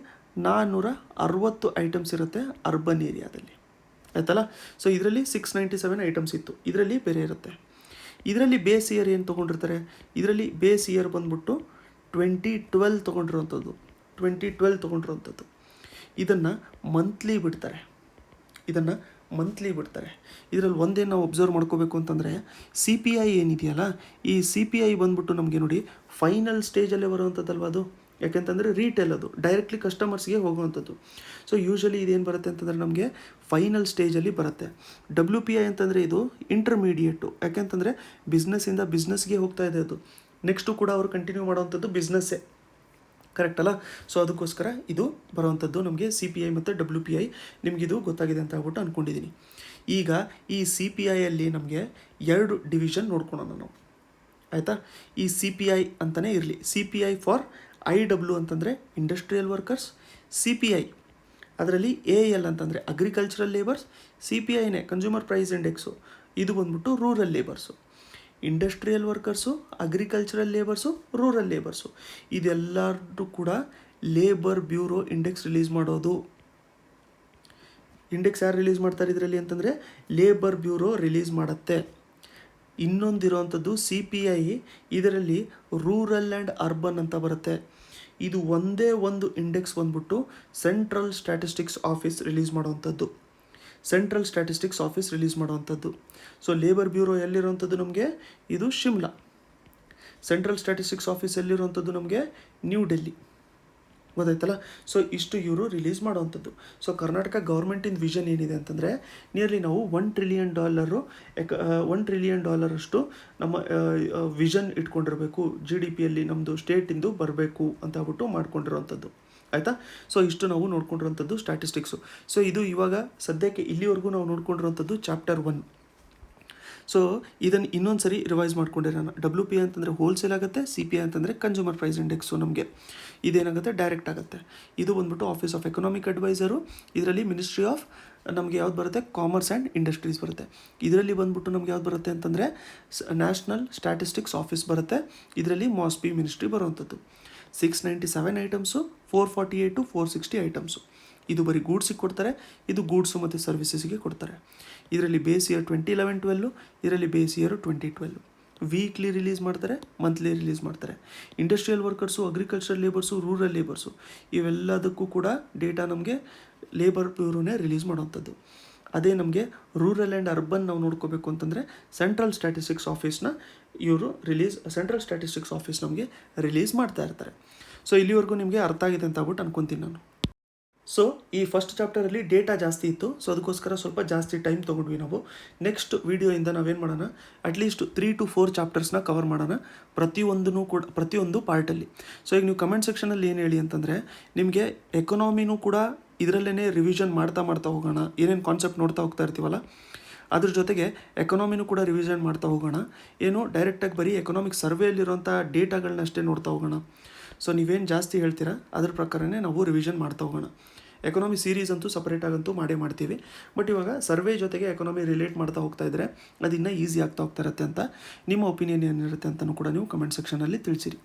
460 ಐಟಮ್ಸ್ ಇರುತ್ತೆ ಅರ್ಬನ್ ಏರಿಯಾದಲ್ಲಿ, ಆಯ್ತಲ್ಲ. ಸೊ ಇದರಲ್ಲಿ 697 ಐಟಮ್ಸ್ ಇತ್ತು, ಇದರಲ್ಲಿ ಬೇರೆ ಇರುತ್ತೆ. ಇದರಲ್ಲಿ ಬೇಸ್ ಇಯರ್ ಏನು ತೊಗೊಂಡಿರ್ತಾರೆ, ಇದರಲ್ಲಿ ಬೇಸ್ ಇಯರ್ ಬಂದ್ಬಿಟ್ಟು 2012 ತೊಗೊಂಡಿರೋವಂಥದ್ದು. ಇದನ್ನು ಮಂತ್ಲಿ ಬಿಡ್ತಾರೆ. ಇದರಲ್ಲಿ ಒಂದೇನು ನಾವು ಒಬ್ಸರ್ವ್ ಮಾಡ್ಕೋಬೇಕು ಅಂತಂದರೆ CPI ಏನಿದೆಯಲ್ಲ, ಈ CPI ಬಂದ್ಬಿಟ್ಟು ನಮಗೆ ನೋಡಿ ಫೈನಲ್ ಸ್ಟೇಜಲ್ಲೇ ಬರುವಂಥದ್ದಲ್ವ ಅದು. ಯಾಕೆಂತಂದರೆ ರೀಟೇಲ್, ಅದು ಡೈರೆಕ್ಟ್ಲಿ ಕಸ್ಟಮರ್ಸ್ಗೆ ಹೋಗುವಂಥದ್ದು. ಸೊ ಯೂಶ್ವಲಿ ಇದೇನು ಬರುತ್ತೆ ಅಂತಂದರೆ ನಮಗೆ ಫೈನಲ್ ಸ್ಟೇಜಲ್ಲಿ ಬರುತ್ತೆ. WPI ಅಂತಂದರೆ ಇದು ಇಂಟರ್ಮೀಡಿಯೇಟು, ಯಾಕೆಂತಂದರೆ ಬಿಸ್ನೆಸ್ಸಿಂದ ಬಿಸ್ನೆಸ್ಗೆ ಹೋಗ್ತಾ ಇದೆ ಅದು. ನೆಕ್ಸ್ಟು ಕೂಡ ಅವರು ಕಂಟಿನ್ಯೂ ಮಾಡೋವಂಥದ್ದು ಬಿಸ್ನೆಸ್ಸೇ, ಕರೆಕ್ಟ್ ಅಲ್ಲ. ಸೊ ಅದಕ್ಕೋಸ್ಕರ ಇದು ಬರುವಂಥದ್ದು ನಮಗೆ CPI ಮತ್ತು WPI. ನಿಮಗಿದು ಗೊತ್ತಾಗಿದೆ ಅಂತ ಆಗ್ಬಿಟ್ಟು ಅಂದ್ಕೊಂಡಿದ್ದೀನಿ. ಈಗ ಈ CPIಯಲ್ಲಿ ನಮಗೆ 2 ಡಿವಿಷನ್ ನೋಡ್ಕೊಳ್ಳೋಣ ನಾವು, ಆಯಿತಾ. ಈ CPI ಅಂತಲೇ ಇರಲಿ, CPI ಫಾರ್ IW ಅಂತಂದರೆ ಇಂಡಸ್ಟ್ರಿಯಲ್ ವರ್ಕರ್ಸ್, CPI ಅದರಲ್ಲಿ AL ಅಂತಂದರೆ ಅಗ್ರಿಕಲ್ಚರಲ್ ಲೇಬರ್ಸ್, CPIನೇ ಕನ್ಸ್ಯೂಮರ್ ಪ್ರೈಸ್ ಇಂಡೆಕ್ಸು, ಇದು ಬಂದ್ಬಿಟ್ಟು rural labours. Industrial workers, agricultural labours, rural labours, ಇದೆಲ್ಲರೂ ಕೂಡ ಲೇಬರ್ ಬ್ಯೂರೋ ಇಂಡೆಕ್ಸ್ ರಿಲೀಸ್ ಮಾಡೋದು. ಇಂಡೆಕ್ಸ್ ಯಾರು ರಿಲೀಸ್ ಮಾಡ್ತಾರೆ ಇದರಲ್ಲಿ ಅಂತಂದರೆ ಲೇಬರ್ ಬ್ಯೂರೋ ರಿಲೀಸ್ ಮಾಡುತ್ತೆ. ಇನ್ನೊಂದಿರೋವಂಥದ್ದು CPI, ಇದರಲ್ಲಿ ರೂರಲ್ ಆ್ಯಂಡ್ ಅರ್ಬನ್ ಅಂತ ಬರುತ್ತೆ. ಇದು ಒಂದೇ ಒಂದು ಇಂಡೆಕ್ಸ್ ಬಂದ್ಬಿಟ್ಟು ಸೆಂಟ್ರಲ್ ಸ್ಟ್ಯಾಟಿಸ್ಟಿಕ್ಸ್ ಆಫೀಸ್ ರಿಲೀಸ್ ಮಾಡುವಂಥದ್ದು. ಸೆಂಟ್ರಲ್ ಸ್ಟ್ಯಾಟಿಸ್ಟಿಕ್ಸ್ ಆಫೀಸ್ ರಿಲೀಸ್ ಮಾಡುವಂಥದ್ದು. ಸೊ ಲೇಬರ್ ಬ್ಯೂರೋ ಎಲ್ಲಿರುವಂಥದ್ದು ನಮಗೆ, ಇದು ಶಿಮ್ಲಾ. ಸೆಂಟ್ರಲ್ ಸ್ಟ್ಯಾಟಿಸ್ಟಿಕ್ಸ್ ಆಫೀಸ್ ಎಲ್ಲಿರುವಂಥದ್ದು ನಮಗೆ, ನ್ಯೂ ಡೆಲ್ಲಿ. ಗೊತ್ತಾಯ್ತಲ್ಲ. ಸೊ ಇಷ್ಟು ಇವರು ರಿಲೀಸ್ ಮಾಡುವಂಥದ್ದು. ಸೊ ಕರ್ನಾಟಕ ಗೌರ್ಮೆಂಟಿನ ವಿಷನ್ ಏನಿದೆ ಅಂತಂದರೆ, ನಿಯರ್ಲಿ ನಾವು $1 ಟ್ರಿಲಿಯನ್ ಅಷ್ಟು ನಮ್ಮ ವಿಷನ್ ಇಟ್ಕೊಂಡಿರಬೇಕು, GDPಯಲ್ಲಿ ನಮ್ಮದು ಸ್ಟೇಟಿಂದು ಬರಬೇಕು ಅಂತ ಹೇಳ್ಬಿಟ್ಟು ಮಾಡ್ಕೊಂಡಿರೋವಂಥದ್ದು. ಆಯಿತಾ. ಸೊ ಇಷ್ಟು ನಾವು ನೋಡ್ಕೊಂಡಿರೋಂಥದ್ದು ಸ್ಟ್ಯಾಟಿಸ್ಟಿಕ್ಸು. ಸೊ ಇದು ಇವಾಗ ಸದ್ಯಕ್ಕೆ ಇಲ್ಲಿವರೆಗೂ ನಾವು ನೋಡ್ಕೊಂಡಿರೋಂಥದ್ದು ಚಾಪ್ಟರ್ 1. ಸೊ ಇದನ್ನು ಇನ್ನೊಂದು ಸರಿ ರಿವೈಸ್ ಮಾಡ್ಕೊಂಡಿರೋಣ. WPI ಅಂತಂದರೆ ಹೋಲ್ಸೇಲ್ ಆಗುತ್ತೆ, CPI ಅಂತಂದರೆ ಕನ್ಸ್ಯೂಮರ್ ಪ್ರೈಸ್ ಇಂಡೆಕ್ಸು. ನಮಗೆ ಇದೇನಾಗುತ್ತೆ, ಡೈರೆಕ್ಟ್ ಆಗುತ್ತೆ. ಇದು ಬಂದ್ಬಿಟ್ಟು ಆಫೀಸ್ ಆಫ್ ಎಕನಾಮಿಕ್ ಅಡ್ವೈಸರು. ಇದರಲ್ಲಿ ಮಿನಿಸ್ಟ್ರಿ ಆಫ್ ನಮಗೆ ಯಾವ್ದು ಬರುತ್ತೆ, ಕಾಮರ್ಸ್ ಆ್ಯಂಡ್ ಇಂಡಸ್ಟ್ರೀಸ್ ಬರುತ್ತೆ. ಇದರಲ್ಲಿ ಬಂದ್ಬಿಟ್ಟು ನಮ್ಗೆ ಯಾವ್ದು ಬರುತ್ತೆ ಅಂತಂದರೆ ನ್ಯಾಷನಲ್ ಸ್ಟ್ಯಾಟಿಸ್ಟಿಕ್ಸ್ ಆಫೀಸ್ ಬರುತ್ತೆ. ಇದರಲ್ಲಿ MOSPI ಮಿನಿಸ್ಟ್ರಿ ಬರುವಂಥದ್ದು. 697 ಐಟಮ್ಸು, 448 to 460 ಐಟಮ್ಸು. ಇದು ಬರೀ ಗೂಡ್ಸಿಗೆ ಕೊಡ್ತಾರೆ, ಇದು ಗೂಡ್ಸು ಮತ್ತು ಸರ್ವಿಸಸ್ಗೆ ಕೊಡ್ತಾರೆ. ಇದರಲ್ಲಿ ಬೇಸ್ ಇಯರ್ 2011-12, ಇದರಲ್ಲಿ ಬೇಸ್ ಇಯರ್ 2012. ವೀಕ್ಲಿ ರಿಲೀಸ್ ಮಾಡ್ತಾರೆ, ಮಂತ್ಲಿ ರಿಲೀಸ್ ಮಾಡ್ತಾರೆ. Industrial workers, agriculture labours, rural labours ಇವೆಲ್ಲದಕ್ಕೂ ಕೂಡ ಡೇಟಾ ನಮಗೆ ಲೇಬರ್ ಬ್ಯೂರೋನೇ ರಿಲೀಸ್ ಮಾಡೋವಂಥದ್ದು. ಅದೇ ನಮಗೆ ರೂರಲ್ ಆ್ಯಂಡ್ ಅರ್ಬನ್ ನಾವು ನೋಡ್ಕೋಬೇಕು ಅಂತಂದರೆ ಸೆಂಟ್ರಲ್ ಸ್ಟ್ಯಾಟಿಸ್ಟಿಕ್ಸ್ ಆಫೀಸ್ನ ಸೆಂಟ್ರಲ್ ಸ್ಟ್ಯಾಟಿಸ್ಟಿಕ್ಸ್ ಆಫೀಸ್ ನಮಗೆ ರಿಲೀಸ್ ಮಾಡ್ತಾ ಇರ್ತಾರೆ. ಸೊ ಇಲ್ಲಿವರೆಗೂ ನಿಮಗೆ ಅರ್ಥ ಆಗಿದೆ ಅಂತ ಹೇಳ್ಬಿಟ್ಟು ಅನ್ಕೊತೀನಿ ನಾನು. ಸೊ ಈ ಫಸ್ಟ್ ಚಾಪ್ಟರಲ್ಲಿ ಡೇಟಾ ಜಾಸ್ತಿ ಇತ್ತು, ಸೊ ಅದಕ್ಕೋಸ್ಕರ ಸ್ವಲ್ಪ ಜಾಸ್ತಿ ಟೈಮ್ ತೊಗೊಂಡ್ವಿ ನಾವು. ನೆಕ್ಸ್ಟ್ ವೀಡಿಯೋಯಿಂದ ನಾವೇನು ಮಾಡೋಣ, ಅಟ್ಲೀಸ್ಟ್ 3 to 4 ಚಾಪ್ಟರ್ಸ್ನ ಕವರ್ ಮಾಡೋಣ, ಪ್ರತಿಯೊಂದು ಪಾರ್ಟಲ್ಲಿ. ಸೊ ಈಗ ನೀವು ಕಮೆಂಟ್ ಸೆಕ್ಷನಲ್ಲಿ ಏನು ಹೇಳಿ ಅಂತಂದರೆ, ನಿಮಗೆ ಎಕನಾಮಿನೂ ಕೂಡ ಇದರಲ್ಲೇ ರಿವಿಷನ್ ಮಾಡ್ತಾ ಹೋಗೋಣ, ಏನೇನು ಕಾನ್ಸೆಪ್ಟ್ ನೋಡ್ತಾ ಹೋಗ್ತಾ ಇರ್ತೀವಲ್ಲ ಅದ್ರ ಜೊತೆಗೆ ಎಕನಾಮಿನೂ ಕೂಡ ರಿವಿಷನ್ ಮಾಡ್ತಾ ಹೋಗೋಣ. ಏನು ಡೈರೆಕ್ಟಾಗಿ ಬರೀ ಎಕನಾಮಿಕ್ ಸರ್ವೆಯಲ್ಲಿರೋಂಥ ಡೇಟಾಗಳನ್ನ ಅಷ್ಟೇ ನೋಡ್ತಾ ಹೋಗೋಣ. ಸೊ ನೀವೇನು ಜಾಸ್ತಿ ಹೇಳ್ತೀರಾ ಅದ್ರ ಪ್ರಕಾರನೇ ನಾವು ರಿವಿಷನ್ ಮಾಡ್ತಾ ಹೋಗೋಣ. ಎಕನಾಮಿ ಸೀರೀಸ್ ಅಂತೂ ಸಪ್ರೇಟಾಗಂತೂ ಮಾಡ್ತೀವಿ. ಬಟ್ ಇವಾಗ ಸರ್ವೆ ಜೊತೆಗೆ ಎಕನಾಮಿ ರಿಲೇಟ್ ಮಾಡ್ತಾ ಹೋಗ್ತಾ ಇದ್ದರೆ ಅದು ಇನ್ನೂ ಈಸಿ ಆಗ್ತಾ ಹೋಗ್ತಾ ಇರುತ್ತೆ ಅಂತ ನಿಮ್ಮ ಒಪಿನಿಯನ್ ಏನಿರುತ್ತೆ ಅಂತಲೂ ಕೂಡ ನೀವು ಕಮೆಂಟ್ ಸೆಕ್ಷನಲ್ಲಿ ತಿಳಿಸಿರಿ.